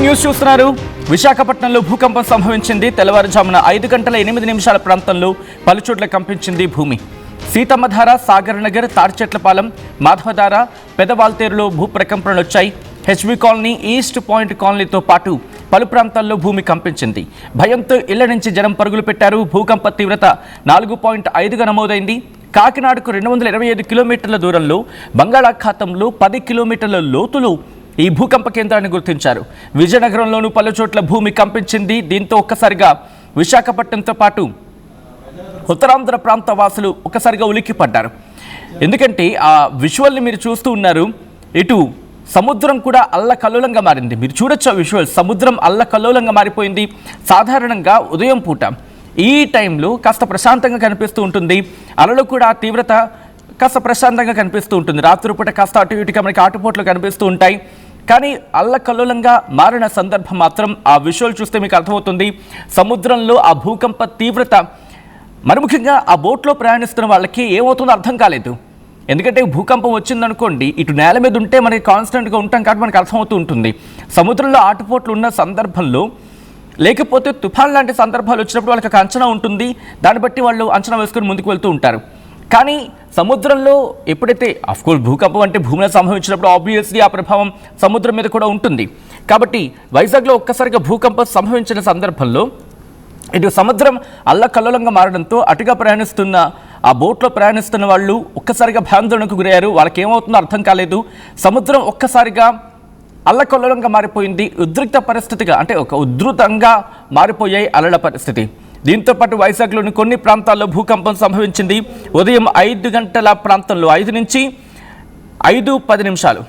News చూస్తున్నారు. విశాఖపట్నంలో భూకంపం సంభవించింది. తెల్లవారుజామున 5:08 ప్రాంతంలో పలుచోట్ల కంపించింది భూమి. సీతమ్మధార, సాగర్ నగర్, తాడిచెట్లపాలెం, మాధవధార, పెదవాల్తేరులో భూ ప్రకంపనలు వచ్చాయి. హెచ్బీ కాలనీ, ఈస్ట్ పాయింట్ కాలనీతో పాటు పలు ప్రాంతాల్లో భూమి కంపించింది. భయంతో ఇళ్ల నుంచి జనం పరుగులు పెట్టారు. భూకంప తీవ్రత 4.5గా నమోదైంది. కాకినాడకు 225 కిలోమీటర్ల దూరంలో బంగాళాఖాతంలో 10 కిలోమీటర్ల లోతులో ఈ భూకంప కేంద్రాన్ని గుర్తించారు. విజయనగరంలోనూ పలు చోట్ల భూమి కంపించింది. దీంతో ఒక్కసారిగా విశాఖపట్నంతో పాటు ఉత్తరాంధ్ర ప్రాంత వాసులు ఒక్కసారిగా ఉలిక్కిపడ్డారు. ఎందుకంటే ఆ విజువల్ని మీరు చూస్తూ ఉన్నారు. ఇటు సముద్రం కూడా అల్లకల్లోలంగా మారింది. మీరు చూడొచ్చు ఆ విజువల్. సముద్రం అల్లకల్లోలంగా మారిపోయింది. సాధారణంగా ఉదయం పూట ఈ టైంలో కాస్త ప్రశాంతంగా కనిపిస్తూ ఉంటుంది. అలలు కూడా తీవ్రత కాస్త ప్రశాంతంగా కనిపిస్తూ ఉంటుంది. రాత్రిపూట కాస్త అటు ఇటుగా మనకి ఆటుపోట్లు కనిపిస్తూ ఉంటాయి. కానీ అల్లకల్లోలంగా మారిన సందర్భం మాత్రం ఆ విజువల్ చూస్తే మీకు అర్థమవుతుంది. సముద్రంలో ఆ భూకంప తీవ్రత, మరి ముఖ్యంగా ఆ బోట్లో ప్రయాణిస్తున్న వాళ్ళకి ఏమవుతుందో అర్థం కాలేదు. ఎందుకంటే భూకంపం వచ్చిందనుకోండి, ఇటు నేల మీద ఉంటే మనకి కాన్స్టెంట్గా ఉంటాం కాబట్టి మనకు అర్థమవుతూ ఉంటుంది. సముద్రంలో ఆటుపోట్లు ఉన్న సందర్భంలో, లేకపోతే తుఫాన్ లాంటి సందర్భాలు వచ్చినప్పుడు వాళ్ళకి ఒక అంచనా ఉంటుంది. దాన్ని బట్టి వాళ్ళు అంచనా వేసుకొని ముందుకు వెళ్తూ ఉంటారు. కానీ సముద్రంలో ఎప్పుడైతే అఫ్కోర్స్ భూకంపం అంటే భూమిలో సంభవించినప్పుడు ఆబ్వియస్లీ ఆ ప్రభావం సముద్రం మీద కూడా ఉంటుంది. కాబట్టి వైజాగ్లో ఒక్కసారిగా భూకంపం సంభవించిన సందర్భంలో ఇటు సముద్రం అల్లకల్లోలంగా మారడంతో అటుగా ప్రయాణిస్తున్న ఆ బోట్లో ప్రయాణిస్తున్న వాళ్ళు ఒక్కసారిగా భయాందోళనకు గురయ్యారు. వాళ్ళకి ఏమవుతుందో అర్థం కాలేదు. సముద్రం ఒక్కసారిగా అల్లకల్లోలంగా మారిపోయింది. ఉద్రిక్త పరిస్థితిగా, అంటే ఒక ఉధృతంగా మారిపోయాయి అలల పరిస్థితి. దీంతో పాటు వైజాగ్లోని కొన్ని ప్రాంతాల్లో భూకంపం సంభవించింది. ఉదయం 5 గంటల ప్రాంతంలో 5 నుంచి 5:10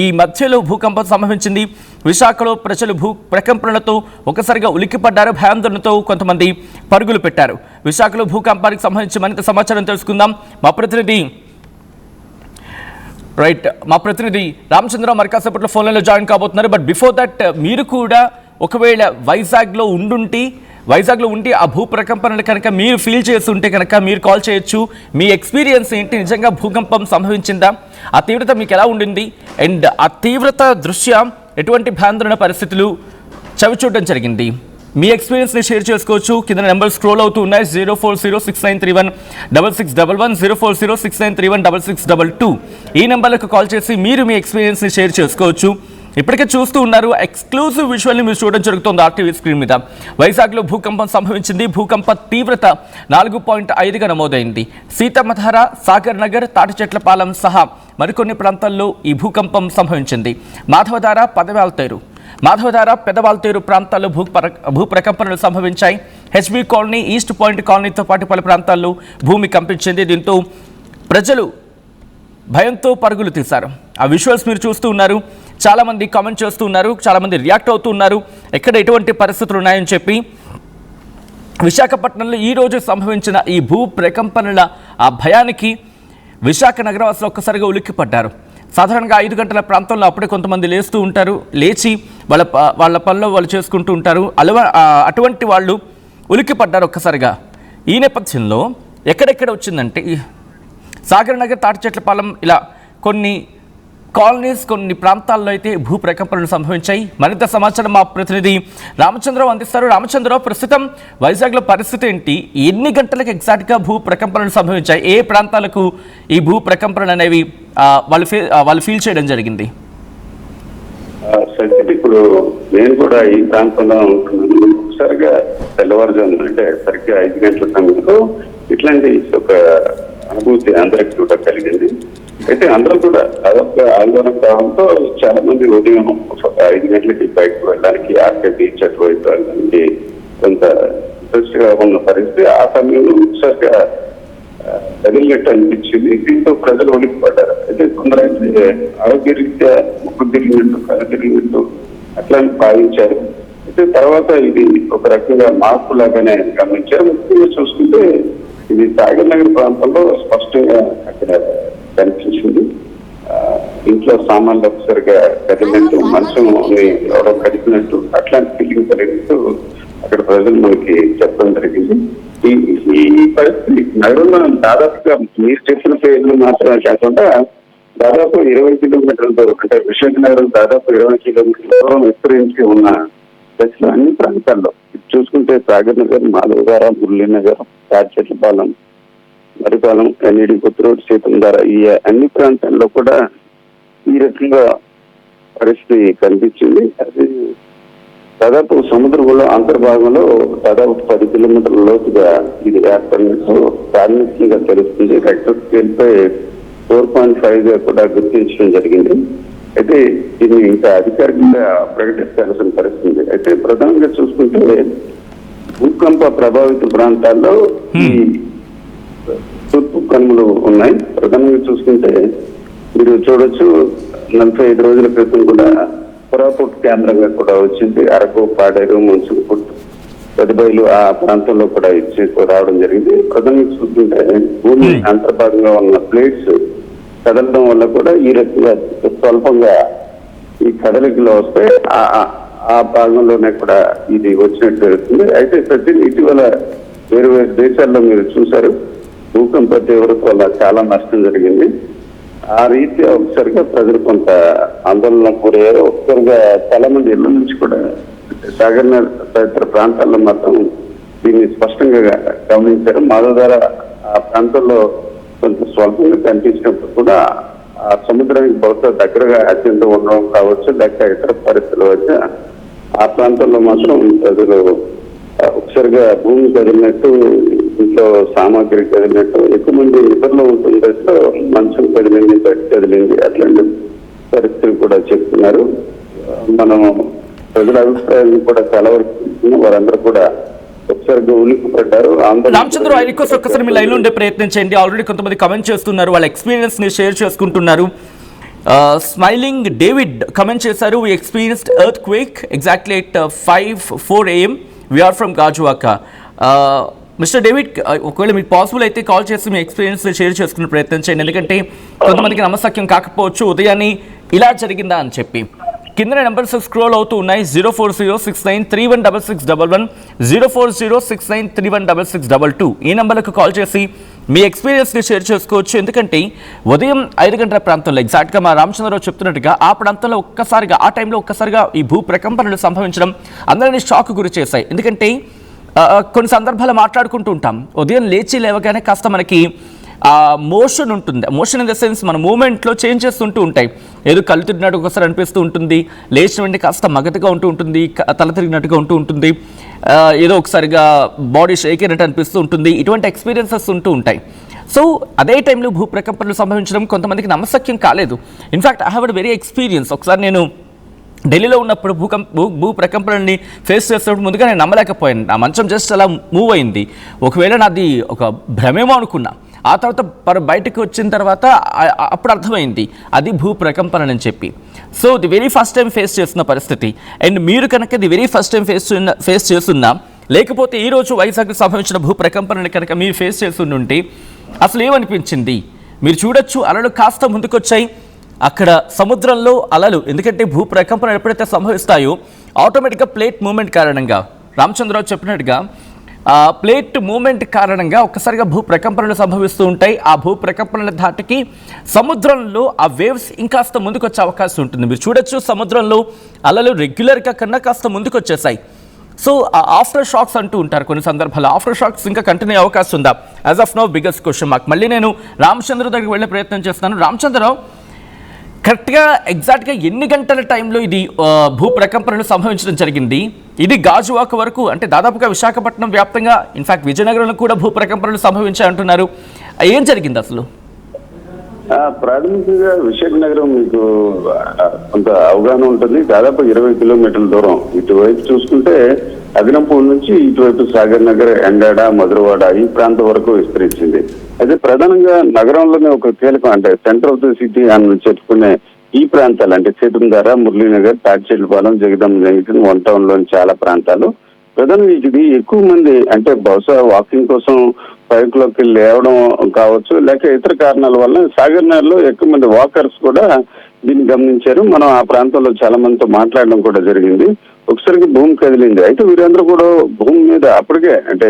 ఈ మధ్యలో భూకంపం సంభవించింది. విశాఖలో ప్రజలు భూ ప్రకంపనలతో ఒకసారిగా ఉలిక్కిపడ్డారు. భయాందోళనతో కొంతమంది పరుగులు పెట్టారు. విశాఖలో భూకంపానికి సంబంధించి మరింత సమాచారం తెలుసుకుందాం. మా ప్రతినిధి రామచంద్ర మరి కాసేపట్లో ఫోన్లలో జాయిన్ కాబోతున్నారు. బట్ బిఫోర్ దట్, మీరు కూడా ఒకవేళ వైజాగ్లో ఉండి ఆ భూ ప్రకంపనలు కనుక మీరు ఫీల్ చేస్తుంటే కనుక మీరు కాల్ చేయొచ్చు. మీ ఎక్స్పీరియన్స్ ఏంటి? నిజంగా భూకంపం సంభవించిందా? ఆ తీవ్రత మీకు ఎలా ఉండింది? అండ్ ఆ తీవ్రత దృష్ట్యా ఎటువంటి భయాందోళన పరిస్థితులు చవిచూడడం జరిగింది? మీ ఎక్స్పీరియన్స్ని షేర్ చేసుకోవచ్చు. కింద నెంబర్ స్క్రోల్ అవుతూ ఉన్నాయి. 0406931661 0406931662 ఈ నెంబర్లకు కాల్ చేసి మీరు మీ ఎక్స్పీరియన్స్ని షేర్ చేసుకోవచ్చు. ఇప్పటికే చూస్తూ ఉన్నారు, ఎక్స్క్లూజివ్ విజువల్ని మీరు చూడడం జరుగుతుంది ఆర్టీవీ స్క్రీన్ మీద. వైజాగ్లో భూకంపం సంభవించింది. భూకంప తీవ్రత 4.5గా నమోదైంది. సీతమ్మధార, సాగర్ నగర్, తాటిచెట్లపాలెం సహా మరికొన్ని ప్రాంతాల్లో ఈ భూకంపం సంభవించింది. మాధవధార, పెదవాల్తేరు ప్రాంతాల్లో భూ ప్రకంపనలు సంభవించాయి. హెచ్బీ కాలనీ, ఈస్ట్ పాయింట్ కాలనీతో పాటు పలు ప్రాంతాల్లో భూమి కంపించింది. దీంతో ప్రజలు భయంతో పరుగులు తీశారు. ఆ విజువల్స్ మీరు చూస్తూ ఉన్నారు. చాలామంది కామెంట్ చేస్తూ ఉన్నారు, చాలామంది రియాక్ట్ అవుతూ ఉన్నారు ఎక్కడ ఎటువంటి పరిస్థితులు ఉన్నాయని చెప్పి. విశాఖపట్నంలో ఈరోజు సంభవించిన ఈ భూ ప్రకంపనల ఆ భయానికి విశాఖ నగరవాసులు ఒక్కసారిగా ఉలిక్కిపడ్డారు. సాధారణంగా 5 గంటల ప్రాంతంలో అప్పుడే కొంతమంది లేస్తూ ఉంటారు. లేచి వాళ్ళ పనిలో వాళ్ళు చేసుకుంటూ ఉంటారు. అటువంటి వాళ్ళు ఉలిక్కిపడ్డారు ఒక్కసారిగా. ఈ నేపథ్యంలో ఎక్కడెక్కడ వచ్చిందంటే సాగర్ నగర్, తాటిచెట్లపాలెం ఇలా కొన్ని కాలనీస్, కొన్ని ప్రాంతాల్లో అయితే భూ ప్రకంపనలు సంభవించాయి. మరింత సమాచారం మా ప్రతినిధి రామచంద్రరావు అందిస్తారు. రామచంద్రరావు, ప్రస్తుతం వైజాగ్లో పరిస్థితి ఏంటి? ఎన్ని గంటలకు ఎగ్జాక్ట్గా భూ ప్రకంపనలు సంభవించాయి? ఏ ప్రాంతాలకు ఈ భూ ప్రకంపనలు అనేవి వాళ్ళు ఫీల్ చేయడం జరిగింది? ఇప్పుడు నేను కూడా ఈ ప్రాంతంలో ఉంటున్నాను. ఒకసారిగా తెల్లవారుజాము అంటే సరిగ్గా 5 గంటల సమయంలో ఇట్లాంటి ఒక అనుభూతి అందరికి కూడా కలిగింది. అయితే అందరూ కూడా అదొక ఆందోళన కావడంతో చాలా మంది ఉదయం 5 గంటలకి బయటకు వెళ్ళడానికి, ఆర్కే బీచ్ అటువైపు వెళ్ళడానికి కొంత ఇంట్రెస్ట్ గా ఉన్న పరిస్థితి. ఆ సమయంలో ఒకసారిగా తగిలినట్టు అనిపించింది. దీంతో ప్రజలు ఒలికిపడ్డారు. అయితే కొందరైతే ఆరోగ్యరీత్యా ముక్కు తిరిగినట్టు, కళ్ళు తిరిగినట్టు అట్లా భావించారు. అయితే తర్వాత ఇది ఒక రకంగా మార్పు లాగానే గమనించారు. ముఖ్యంగా చూసుకుంటే ఇది సాగర్ నగర్ ప్రాంతంలో స్పష్టంగా అక్కడ కనిపించింది. ఇంట్లో సామాన్లు ఒకసారిగా కదిలినట్టు, మనసుని ఎవరో కదిపినట్టు అట్లాంటి ఫీలింగ్ కలిగినట్టు అక్కడ ప్రజలు మనకి చెప్పడం జరిగింది. ఈ పరిస్థితి నగరంలో దాదాపుగా మీరు చెప్పిన పేర్లు మాత్రమే కాకుండా దాదాపు 20 కిలోమీటర్ల దూరం, అంటే విశాఖనగరం దాదాపు 20 కిలోమీటర్ల దూరం విస్తరించి ఉన్న దశలో అన్ని ప్రాంతాల్లో చూసుకుంటే సాగర్ నగర్, మాధవధార, మురళీనగర్, తాడిచెట్లపాలెం, మరిపాలెం, ఎన్ఈడి కొత్తరోడ్, సీతంధార, ఈ అన్ని ప్రాంతాల్లో కూడా ఈ రకంగా పరిస్థితి కనిపించింది. అది దాదాపు సముద్రంలో అంతర్భాగంలో దాదాపు 10 కిలోమీటర్ల లోతుగా ఇది ఏర్పడినట్టు ప్రాథమికంగా తెలుస్తుంది. రెక్టర్ స్కేల్ పై 4.5గా కూడా గుర్తించడం జరిగింది. అయితే దీన్ని ఇంకా అధికారికంగా ప్రకటించాల్సిన పరిస్థితి. అయితే ప్రధానంగా చూసుకుంటే భూకంప ప్రభావిత ప్రాంతాల్లో ఈ తూర్పు కనుమలు ఉన్నాయి. ప్రధానంగా చూసుకుంటే మీరు చూడొచ్చు, 45 రోజుల క్రితం కూడా పురాపుట్ కేంద్రంగా కూడా వచ్చింది. అరకు, పాడేరు, మున్సిపల్, పెద్దబయలు ఆ ప్రాంతంలో కూడా రావడం జరిగింది. ప్రధానంగా చూసుకుంటే భూమి అంతర్భాగంగా ఉన్న ప్లేట్స్ కదలడం వల్ల కూడా ఈ రకంగా స్వల్పంగా ఈ కదలికలు వస్తే ఆ భాగంలోనే కూడా ఇది వచ్చినట్టు జరుగుతుంది. అయితే ప్రతి ఇటీవల వేరు వేరు దేశాల్లో మీరు చూశారు, భూకంప తీవ్రత వల్ల చాలా నష్టం జరిగింది. ఆ రీత్యా ఒకసారిగా ప్రజలు కొంత ఆందోళన కోరారు. ఒకసారిగా చాలా మంది ఇళ్ల నుంచి కూడా సాగర్ తదితర ప్రాంతాల్లో మాత్రం దీన్ని స్పష్టంగా గమనించారు. మాధవధార ఆ ప్రాంతంలో కొంత స్వల్పంగా కనిపించినప్పుడు కూడా ఆ సముద్రానికి బహుశా దగ్గరగా అత్యంత ఉండడం కావచ్చు, లేక ఇతర పరిస్థితుల వద్ద ఆ ప్రాంతంలో మాత్రం ప్రజలు ఒకసారిగా భూమి కదిలినట్టు, ఇంట్లో సామాగ్రి కదిలినట్టు, ఎక్కువ మంది నిద్రలో ఉంటుంది దశలో మంచం కదిలింది, బట్టి కదిలింది, అట్లాంటి పరిస్థితులు కూడా చెప్తున్నారు. మనం ప్రజల అభిప్రాయాలను కూడా చాలా వరకు వారందరూ కూడా ఒకసారిగా ఉలిక్కిపడ్డారు. రామచంద్ర, ఆయన కోసం ఒక్కసారి మీ లైన్ లో ఉండే ప్రయత్నం చేయండి. ఆల్రెడీ కొంతమంది కమెంట్ చేస్తున్నారు, వాళ్ళ ఎక్స్పీరియన్స్ ని షేర్ చేసుకుంటున్నారు. స్మైలింగ్ డేవిడ్ కమెంట్ చేశారు, we experienced earthquake exactly at 5:04 AM. We're from Gajuwaka. Mister David, ఒకవేళ మీకు పాసిబుల్ అయితే కాల్ చేసి మీ ఎక్స్పీరియన్స్ షేర్ చేసుకునే ప్రయత్నం చేయండి. ఎందుకంటే కొంతమందికి నమ్మశక్యం కాకపోవచ్చు ఉదయాన్ని ఇలా జరిగిందా అని చెప్పి. కింద నెంబర్స్ స్క్రోల్ అవుతూ ఉన్నాయి. 04069316611, 04069316622 ఈ నెంబర్లకు కాల్ చేసి మీ ఎక్స్పీరియన్స్ని షేర్ చేసుకోవచ్చు. ఎందుకంటే ఉదయం 5 గంటల ప్రాంతంలో ఎగ్జాక్ట్గా మా రామచంద్రరావు చెప్తున్నట్టుగా ఆ ప్రాంతంలో ఒక్కసారిగా ఆ టైంలో ఒక్కసారిగా ఈ భూ ప్రకంపనలు సంభవించడం అందరినీ షాక్ గురి చేశాయి. ఎందుకంటే కొన్ని సందర్భాలు మాట్లాడుకుంటూ ఉంటాం, ఉదయం లేవగానే కాస్త మనకి మోషన్ ఉంటుంది. మోషన్ ఇన్ ద సెన్స్ మన మూమెంట్లో చేంజ్ చేస్తుంటూ ఉంటాయి. ఏదో కళ్ళు తిరిగినట్టు ఒకసారి అనిపిస్తూ ఉంటుంది, లేచిన వెంటనే కాస్త మగతగా ఉంటూ ఉంటుంది, తల తిరిగినట్టుగా ఉంటూ ఉంటుంది, ఏదో ఒకసారిగా బాడీ షేక్ అయినట్టు అనిపిస్తూ ఉంటుంది. ఇటువంటి ఎక్స్పీరియన్సెస్ ఉంటూ ఉంటాయి. సో అదే టైంలో భూ ప్రకంపనలు సంభవించడం కొంతమందికి నమ్మశక్యం కాలేదు. In fact I have a very experience. ఒకసారి నేను ఢిల్లీలో ఉన్నప్పుడు భూ ప్రకంపనల్ని ఫేస్ చేస్తున్నప్పుడు ముందుగా నేను నమ్మలేకపోయాను. నా మంచం జస్ట్ అలా మూవ్ అయింది. ఒకవేళ నాది ఒక భ్రమేమో అనుకున్నా. ఆ తర్వాత బయటకు వచ్చిన తర్వాత అప్పుడు అర్థమైంది అది భూ ప్రకంపన అని చెప్పి. So the very first time face చేస్తున్న పరిస్థితి. అండ్ మీరు కనుక the very first time face చేస్తున్నా, లేకపోతే ఈరోజు వైజాగ్కి సంభవించిన భూ ప్రకంపనని కనుక మీరు ఫేస్ చేస్తుంటే అసలు ఏమనిపించింది? మీరు చూడొచ్చు, అలలు కాస్త ముందుకొచ్చాయి. అక్కడ సముద్రంలో అలలు, ఎందుకంటే భూ ప్రకంపనలు ఎప్పుడైతే సంభవిస్తాయో ఆటోమేటిక్గా ప్లేట్ మూమెంట్ కారణంగా, రామచంద్రరావు చెప్పినట్టుగా ప్లేట్ మూమెంట్ కారణంగా ఒక్కసారిగా భూ ప్రకంపనలు సంభవిస్తూ ఉంటాయి. ఆ భూ ప్రకంపనల ధాటికి సముద్రంలో ఆ వేవ్స్ ఇంకాస్త ముందుకు వచ్చే అవకాశం ఉంటుంది. మీరు చూడొచ్చు, సముద్రంలో అలలు రెగ్యులర్గా కన్నా కాస్త ముందుకు వచ్చేసాయి. సో ఆఫ్టర్ షాక్స్ అంటూ ఉంటారు కొన్ని సందర్భాల్లో. ఆఫ్టర్ షాక్స్ ఇంకా కంటిన్యూ అవకాశం ఉందా? As of now biggest question mark. మళ్ళీ నేను రామచంద్ర దగ్గరికి వెళ్ళే ప్రయత్నం చేస్తున్నాను. రామచంద్రరావు, కరెక్ట్గా ఎగ్జాక్ట్గా ఎన్ని గంటల టైంలో ఇది భూ ప్రకంపనలు సంభవించడం జరిగింది? ఇది గాజువాక వరకు, అంటే దాదాపుగా విశాఖపట్నం వ్యాప్తంగా, ఇన్ఫాక్ట్ విజయనగరంలో కూడా భూ ప్రకంపనలు సంభవించాయంటున్నారు. ఏం జరిగింది అసలు? ప్రాథమికంగా విశాఖనగరం మీకు కొంత అవగాహన ఉంటుంది. దాదాపు 20 కిలోమీటర్ల దూరం. ఇటువైపు చూసుకుంటే అగ్నంపూర్ నుంచి ఇటువైపు సాగర్ నగర్, ఎండాడ, మధురవాడ ఈ ప్రాంతం వరకు విస్తరించింది. అయితే ప్రధానంగా నగరంలోనే ఒక కీలకం, అంటే సెంటర్ ఆఫ్ ద సిటీ అని చెప్పుకునే ఈ ప్రాంతాలు, అంటే Seethammadhara, Muralinagar, Thatichetlapalem, Jagadamba junction, one town లోని చాలా ప్రాంతాలు. ప్రధానంగా ఇది ఎక్కువ మంది, అంటే బహుశా వాకింగ్ కోసం బైక్లోకి లేవడం కావచ్చు, లేక ఇతర కారణాల వల్ల సాగర్ నగర్లో ఎక్కువ మంది వాకర్స్ కూడా దీన్ని గమనించారు. మనం ఆ ప్రాంతంలో చాలా మందితో మాట్లాడడం కూడా జరిగింది. ఒకసారికి భూమి కదిలింది. అయితే వీరందరూ కూడా భూమి మీద అప్పటికే, అంటే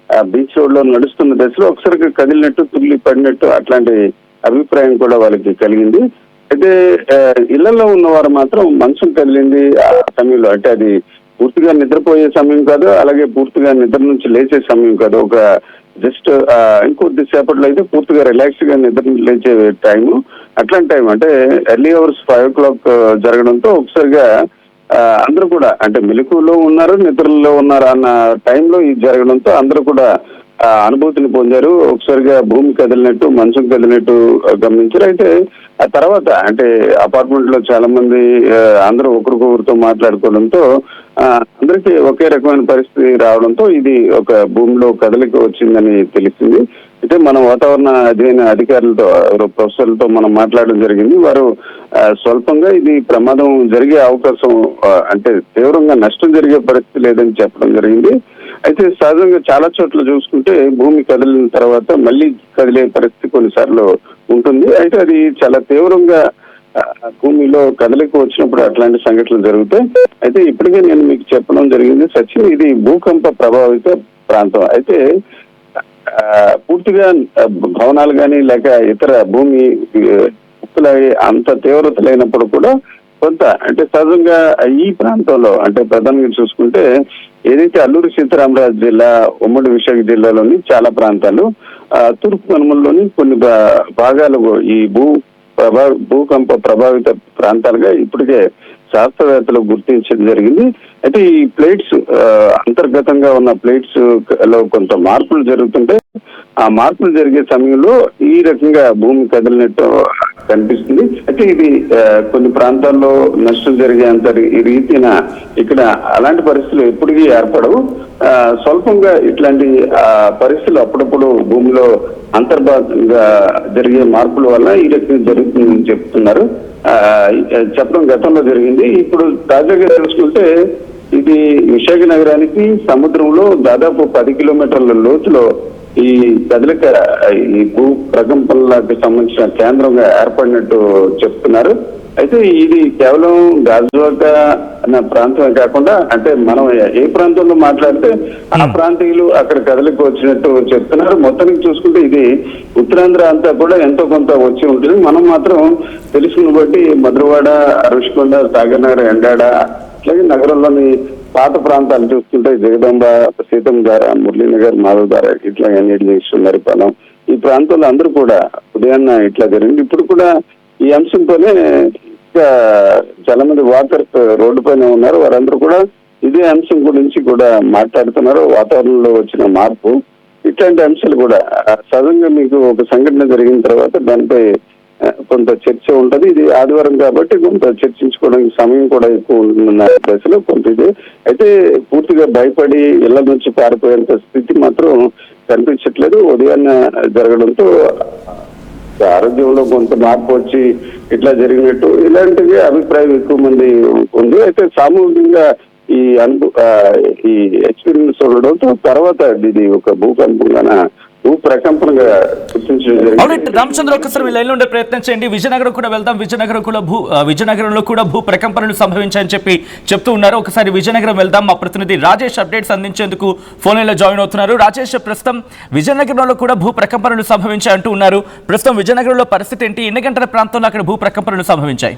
ఆ బీచ్ రోడ్ లో నడుస్తున్న దశలో ఒకసారికి కదిలినట్టు, తుల్లి పడినట్టు అట్లాంటి అభిప్రాయం కూడా వాళ్ళకి కలిగింది. అయితే ఇళ్లలో ఉన్నవారు మాత్రం మంచం కదిలింది ఆ సమయంలో. అంటే అది పూర్తిగా నిద్రపోయే సమయం కాదు, అలాగే పూర్తిగా నిద్ర నుంచి లేచే సమయం కాదు. ఒక జస్ట్ ఇంకొద్ది సేపట్లో అయితే పూర్తిగా రిలాక్స్ గా నిద్ర లేచే టైము. అట్లాంటి టైం అంటే ఎర్లీ అవర్స్ 5 o'clock జరగడంతో ఒకసారిగా అందరూ కూడా అంటే మెలకువలో ఉన్నారు, నిద్రలో ఉన్నారు అన్న టైంలో ఇది జరగడంతో అందరూ కూడా అనుభూతిని పొందారు. ఒకసారిగా భూమి కదిలినట్టు, మంచం కదిలినట్టు గమనించారు. అయితే ఆ తర్వాత అంటే అపార్ట్మెంట్ లో చాలా మంది అందరూ ఒకరికొకరితో మాట్లాడుకోవడంతో అందరికీ ఒకే రకమైన పరిస్థితి రావడంతో ఇది ఒక భూమిలో కదలిక వచ్చిందని తెలిసింది. అయితే మన వాతావరణ అధ్యయన అధికారులతో ప్రొఫెసర్లతో మనం మాట్లాడడం జరిగింది. వారు స్వల్పంగా ఇది ప్రమాదం జరిగే అవకాశం అంటే తీవ్రంగా నష్టం జరిగే పరిస్థితి లేదని చెప్పడం జరిగింది. అయితే సహజంగా చాలా చోట్ల చూసుకుంటే భూమి కదిలిన తర్వాత మళ్ళీ కదిలే పరిస్థితి కొన్నిసార్లు ఉంటుంది. అయితే అది చాలా తీవ్రంగా భూమిలో కదలిక వచ్చినప్పుడు అట్లాంటి సంఘటనలు జరుగుతాయి. అయితే ఇప్పటికే నేను మీకు చెప్పడం జరిగింది సచిన్, ఇది భూకంప ప్రభావిత ప్రాంతం. అయితే పూర్తిగా భవనాలు కానీ లేక ఇతర భూమి ముక్కలవి అంత తీవ్రత లేనప్పుడు కూడా కొంత అంటే సహజంగా ఈ ప్రాంతంలో అంటే ప్రధానంగా చూసుకుంటే ఏదైతే అల్లూరి సీతారామరాజు జిల్లా, ఉమ్మడి విశాఖ జిల్లాలోని చాలా ప్రాంతాలు, తూర్పు కనుమల్లోని కొన్ని భాగాలు ఈ భూకంప ప్రభావిత ప్రాంతాలుగా ఇప్పటికే శాస్త్రవేత్తలు గుర్తించడం జరిగింది. అయితే ఈ ప్లేట్స్ అంతర్గతంగా ఉన్న ప్లేట్స్ లో కొంత మార్పులు జరుగుతుంటే ఆ మార్పులు జరిగే సమయంలో ఈ రకంగా భూమి కదిలినట్టు కనిపిస్తుంది. అయితే ఇది కొన్ని ప్రాంతాల్లో నష్టం జరిగేంత ఈ రీతిన ఇక్కడ అలాంటి పరిస్థితులు ఎప్పటికీ ఏర్పడవు. స్వల్పంగా ఇట్లాంటి పరిస్థితులు అప్పుడప్పుడు భూమిలో అంతర్భాగంగా జరిగే మార్పుల వల్ల ఈ రకంగా జరుగుతుందని చెప్తున్నారు. చెప్పడం గతంలో జరిగింది. ఇప్పుడు తాజాగా తెలుసుకుంటే ఇది విశాఖ నగరానికి సముద్రంలో దాదాపు 10 కిలోమీటర్ల లోతులో ఈ కదలిక ఈ భూ ప్రకంపనలకు సంబంధించిన కేంద్రంగా ఏర్పడినట్టు చెప్తున్నారు. అయితే ఇది కేవలం గాజువాక అన్న ప్రాంతమే కాకుండా అంటే మనం ఏ ప్రాంతంలో మాట్లాడితే ఆ ప్రాంతీయులు అక్కడ కదలిక వచ్చినట్టు చెప్తున్నారు. మొత్తానికి చూసుకుంటే ఇది ఉత్తరాంధ్ర అంతా కూడా ఎంతో కొంత వచ్చి ఉంటుంది. మనం మాత్రం తెలుసుకున్న బట్టి మధురవాడ, అరుషికొండ, సాగర్ నగర్, ఎండాడ అట్లాగే నగరంలోని పాత ప్రాంతాలు చూస్తుంటే జగదంబ, సీతంధార, మురళీనగర్, మాధవధార ఇట్లా మరిపాలెం ఈ ప్రాంతంలో అందరూ కూడా ఉదయాన్న ఇట్లా జరిగింది. ఇప్పుడు కూడా ఈ అంశంతోనే ఇంకా చాలా మంది వాకర్స్ రోడ్డు పైన ఉన్నారు. వారందరూ కూడా ఇదే అంశం గురించి కూడా మాట్లాడుతున్నారు. వాతావరణంలో వచ్చిన మార్పు ఇట్లాంటి అంశాలు కూడా సడన్గా మీకు ఒక సంఘటన జరిగిన తర్వాత దానిపై కొంత చర్చ ఉంటది. ఇది ఆదివారం కాబట్టి కొంత చర్చించుకోవడానికి సమయం కూడా ఎక్కువ ఉంటుందన్న దశలో కొంత ఇది. అయితే పూర్తిగా భయపడి ఇళ్ల నుంచి పారిపోయేంత స్థితి మాత్రం కనిపించట్లేదు. ఉదయాన్న జరగడంతో ఆరోగ్యంలో కొంత మార్పు వచ్చి ఇట్లా జరిగినట్టు ఇలాంటివి అభిప్రాయం ఎక్కువ మంది ఉంది. అయితే సామూహికంగా ఈ ఎక్స్పీరియన్స్ ఉండడంతో తర్వాత ఇది ఒక భూకంపంగా భూ ప్రకంపనగా గుర్తించడం. రామచంద్ర ఒక్కసారి లైన్ లో ఉండే ప్రయత్నం చేయండి. విజయనగరం కూడా వెళ్దాం. విజయనగరంలో కూడా భూ ప్రకంపనలు సంభవించాయని చెప్తూ ఉన్నారు. ఒకసారి విజయనగరం వెళ్దాం. మా ప్రతినిధి రాజేష్ అప్డేట్స్ అందించేందుకు ఫోన్ లైన్ లో జాయిన్ అవుతున్నారు. రాజేష్, ప్రస్తుతం విజయనగరంలో కూడా భూ ప్రకంపనలు సంభవించాయంటూ ఉన్నారు. ప్రస్తుతం విజయనగరంలో పరిస్థితి ఏంటి? ఎన్ని గంటల ప్రాంతంలో అక్కడ భూ ప్రకంపనలు సంభవించాయి?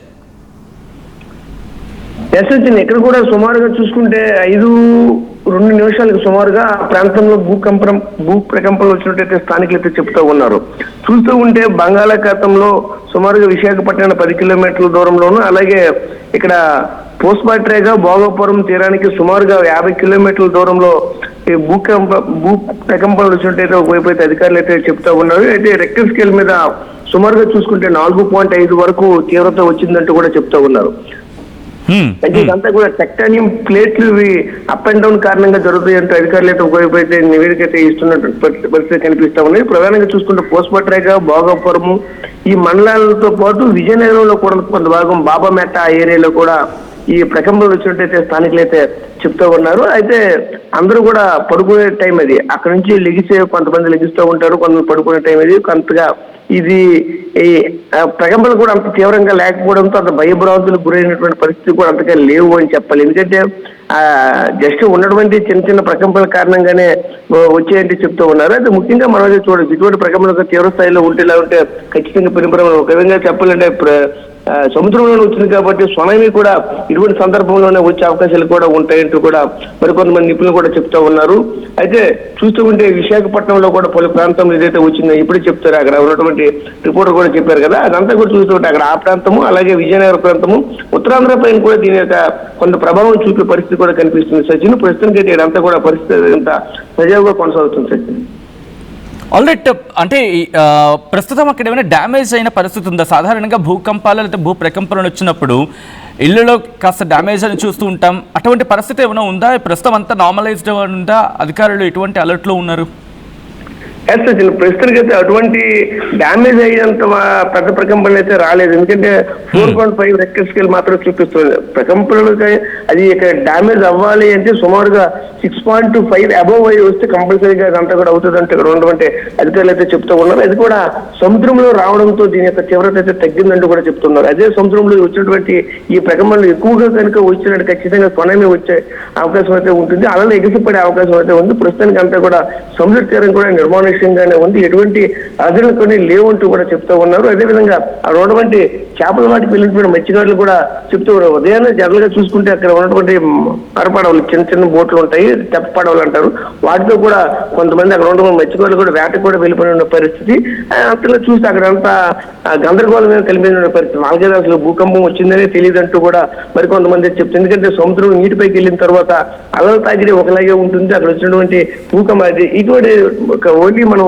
ఇక్కడ కూడా సుమారుగా చూసుకుంటే 5-2 నిమిషాలకు సుమారుగా ఆ ప్రాంతంలో భూ ప్రకంపనలు వచ్చినట్టయితే స్థానికులు అయితే చెప్తూ ఉన్నారు. చూస్తూ ఉంటే బంగాళాఖాతంలో సుమారుగా విశాఖపట్నం 10 కిలోమీటర్ల దూరంలోను, అలాగే ఇక్కడ పోస్ట్మాట్రేగా భోగాపురం తీరానికి సుమారుగా 50 కిలోమీటర్ల దూరంలో ఈ భూ ప్రకంపనలు వచ్చినట్టయితే ఒకవైపు అయితే అధికారులు అయితే చెప్తా ఉన్నారు. అయితే రెక్టర్ స్కేల్ మీద సుమారుగా చూసుకుంటే 4.5 వరకు తీవ్రత వచ్చిందంటూ కూడా చెప్తా ఉన్నారు. అయితే ఇదంతా కూడా టెక్టానియం ప్లేట్లు ఇవి అప్ అండ్ డౌన్ కారణంగా జరుగుతాయంటే అధికారులు అయితే ఒకవైపు అయితే నివేదిక అయితే ఇస్తున్నట్టు పరిస్థితి కనిపిస్తా ఉన్నాయి. ప్రధానంగా చూసుకుంటే పోస్ట్మాట్రేగా, భోగాపురము ఈ మండలాలతో పాటు విజయనగరంలో కూడా కొంత భాగం బాబామెట్ట ఆ ఏరియాలో కూడా ఈ ప్రకంపనలు వచ్చినట్టయితే స్థానికులు అయితే చెప్తూ ఉన్నారు. అయితే అందరూ కూడా పడుకునే టైం అది. అక్కడ నుంచి కొంతమంది లెగిస్తూ ఉంటారు, కొంతమంది పడుకునే టైం అది. కొంతగా ఇది ఈ ప్రకంపనలు కూడా అంత తీవ్రంగా లేకపోవడంతో అంత భయభ్రాంతులకు గురైనటువంటి పరిస్థితి కూడా అంతగా లేవు అని చెప్పాలి. ఎందుకంటే జస్ట్ ఉన్నటువంటి చిన్న చిన్న ప్రకంపనల కారణంగానే వచ్చాయంటే చెప్తూ ఉన్నారు. అయితే ముఖ్యంగా మనం అయితే చూడొచ్చు, ఇటువంటి ప్రకంపనలు తీవ్ర స్థాయిలో ఉంటేలా ఉంటే ఖచ్చితంగా పెనుప్రమాదం. ఒక విధంగా చెప్పాలంటే సముద్రంలోనే వచ్చింది కాబట్టి సునామీ కూడా ఇటువంటి సందర్భంలోనే వచ్చే అవకాశాలు కూడా ఉంటాయంటూ కూడా మరికొంతమంది నిపుణులు కూడా చెప్తా ఉన్నారు. అయితే చూస్తూ ఉంటే విశాఖపట్నంలో కూడా పలు ప్రాంతంలో ఏదైతే వచ్చిందో ఇప్పుడే చెప్తారు, అక్కడ ఉన్నటువంటి రిపోర్టర్ కూడా చెప్పారు కదా, అదంతా కూడా చూస్తూ ఉంటే అక్కడ ఆ ప్రాంతము అలాగే విజయనగర ప్రాంతము ఉత్తరాంధ్ర పైన కూడా దీని యొక్క కొంత ప్రభావం చూపే పరిస్థితి కూడా కనిపిస్తుంది. సచిన్ ప్రస్తుతానికి ఇదంతా కూడా పరిస్థితి అంతా సజావుగా కొనసాగుతుంది సచిన్. ఆల్రైట్, అంటే ప్రస్తుతం అక్కడ ఏమైనా డ్యామేజ్ అయిన పరిస్థితి ఉందా? సాధారణంగా భూకంపాలు లేదా భూ ప్రకంపనలు వచ్చినప్పుడు ఇళ్లలో కాస్త డ్యామేజ్ అని చూస్తూ ఉంటాం. అటువంటి పరిస్థితి ఏమైనా ఉందా? ప్రస్తుతం అంతా నార్మలైజ్డ్ ఉందా? అధికారులు ఎటువంటి అలర్ట్లో ఉన్నారు? ప్రస్తుతానికి అయితే అటువంటి డ్యామేజ్ అయ్యేంత పెద్ద ప్రకంపనలు అయితే రాలేదు. ఎందుకంటే 4.5 రెక్టర్ స్కేల్ మాత్రం చూపిస్తుంది. ప్రకంపనలకి అది ఇక్కడ డ్యామేజ్ అవ్వాలి అంటే సుమారుగా 6.5 అబోవ్ అయ్యి వస్తే కంపల్సరీగా అదంతా కూడా అవుతుంది అంటే ఇక్కడ ఉన్నటువంటి అధికారులు అయితే చెప్తూ ఉన్నారు. అది కూడా సముద్రంలో రావడంతో దీని యొక్క తీవ్రత అయితే తగ్గిందంటూ కూడా చెప్తున్నారు. అదే సముద్రంలో వచ్చినటువంటి ఈ ప్రకంపనలు ఎక్కువగా కనుక వచ్చినట్టు ఖచ్చితంగా సునామీ వచ్చే అవకాశం అయితే ఉంటుంది, అలాగే ఎగిసిపడే అవకాశం అయితే ఉంది. ప్రస్తుతానికి అంతా కూడా సముద్ర తీరం కూడా నిర్మానుష్యంగానే ఉంది, ఎటువంటి అదనలు కొన్ని లేవంటూ కూడా చెప్తూ ఉన్నారు. అదేవిధంగా ఆ ఉన్నటువంటి చేపల వాటికి వెళ్ళినటువంటి మత్స్యకారులు కూడా చెప్తూ ఉన్నారు. ఉదయాన్నే జనరల్ గా చూసుకుంటే అక్కడ ఉన్నటువంటి మరపడవలు, చిన్న చిన్న బోట్లు ఉంటాయి, తెప్ప పడవలు అంటారు, వాటితో కూడా కొంతమంది అక్కడ ఉన్నటువంటి మత్స్యకారులు కూడా వేటకు కూడా వెళ్ళిపోయిన పరిస్థితి. అంతలో చూస్తే అక్కడ అంతా గందరగోళమైన కలిపిన పరిస్థితి. వాళ్ళకి అసలు భూకంపం వచ్చిందనే తెలియదంటూ కూడా మరికొంతమంది చెప్తుంది. ఎందుకంటే సముద్రం నీటిపైకి వెళ్ళిన తర్వాత అలల తాగిడి ఒకలాగే ఉంటుంది, అక్కడ వచ్చినటువంటి భూకంపం అది ఇటువంటి ఓన్లీ మనం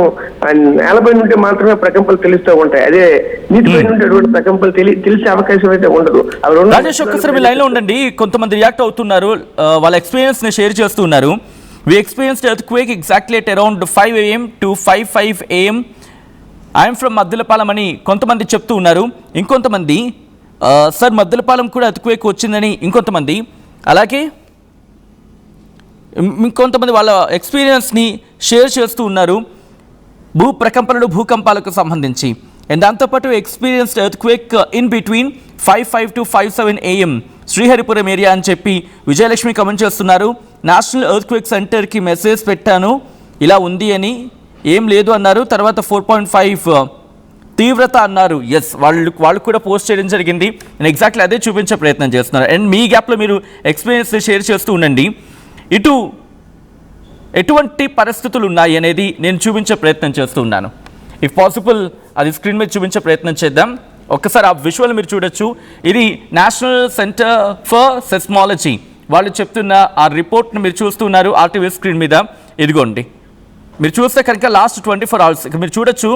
నేలపై ఉంటే మాత్రమే ప్రకంపనలు తెలుస్తూ ఉంటాయి. అదే నీటిపై ఉంటే అటువంటి ప్రకంపనలు తెలిసే అవకాశం అయితే ఉండదు. రాజేష్, ఒక్కసారి మీ లైన్ లో ఉండండి. కొంతమంది రియాక్ట్ అవుతున్నారు, వాళ్ళ ఎక్స్పీరియన్స్ ని షేర్ చేస్తున్నారు. We experienced earthquake exactly at around 5 AM to 5:05 AM. I'm from Maddilapalem అని కొంతమంది చెప్తూ ఉన్నారు. ఇంకొంతమంది సార్ మద్దెలపాలెం కూడా ఎర్త్క్వేక్ వచ్చిందని ఇంకొంతమంది, అలాగే ఇంకొంతమంది వాళ్ళ ఎక్స్పీరియన్స్ని షేర్ చేస్తూ ఉన్నారు భూ ప్రకంపనలు భూకంపాలకు సంబంధించి. అండ్ దాంతోపాటు experienced earthquake in between 5:05 to 5:07 AM Sriharipuram area అని చెప్పి విజయలక్ష్మి కమెంట్ చేస్తున్నారు. నేషనల్ ఎర్త్క్వేక్ సెంటర్కి మెసేజ్ పెట్టాను, ఇలా ఉంది అని, ఏం లేదు అన్నారు. తర్వాత 4.5 తీవ్రత అన్నారు. ఎస్, వాళ్ళు కూడా పోస్ట్ చేయడం జరిగింది. నేను ఎగ్జాక్ట్లీ అదే చూపించే ప్రయత్నం చేస్తున్నారు. అండ్ మీ గ్యాప్లో మీరు ఎక్స్పీరియన్స్ షేర్ చేస్తూ ఉండండి. ఇటు ఎటువంటి పరిస్థితులు ఉన్నాయి అనేది నేను చూపించే ప్రయత్నం చేస్తూ ఉన్నాను. ఇఫ్ పాసిబుల్ అది స్క్రీన్ మీద చూపించే ప్రయత్నం చేద్దాం. ఒక్కసారి ఆ విజువల్ మీరు చూడొచ్చు. ఇది నేషనల్ సెంటర్ ఫర్ సెస్మాలజీ వాళ్ళు చెప్తున్న ఆ రిపోర్ట్ని మీరు చూస్తున్నారు ఆర్టీవీ స్క్రీన్ మీద. ఇదిగోండి, మీరు చూస్తే కనుక లాస్ట్ 24 అవర్స్ ఇక్కడ మీరు చూడొచ్చు.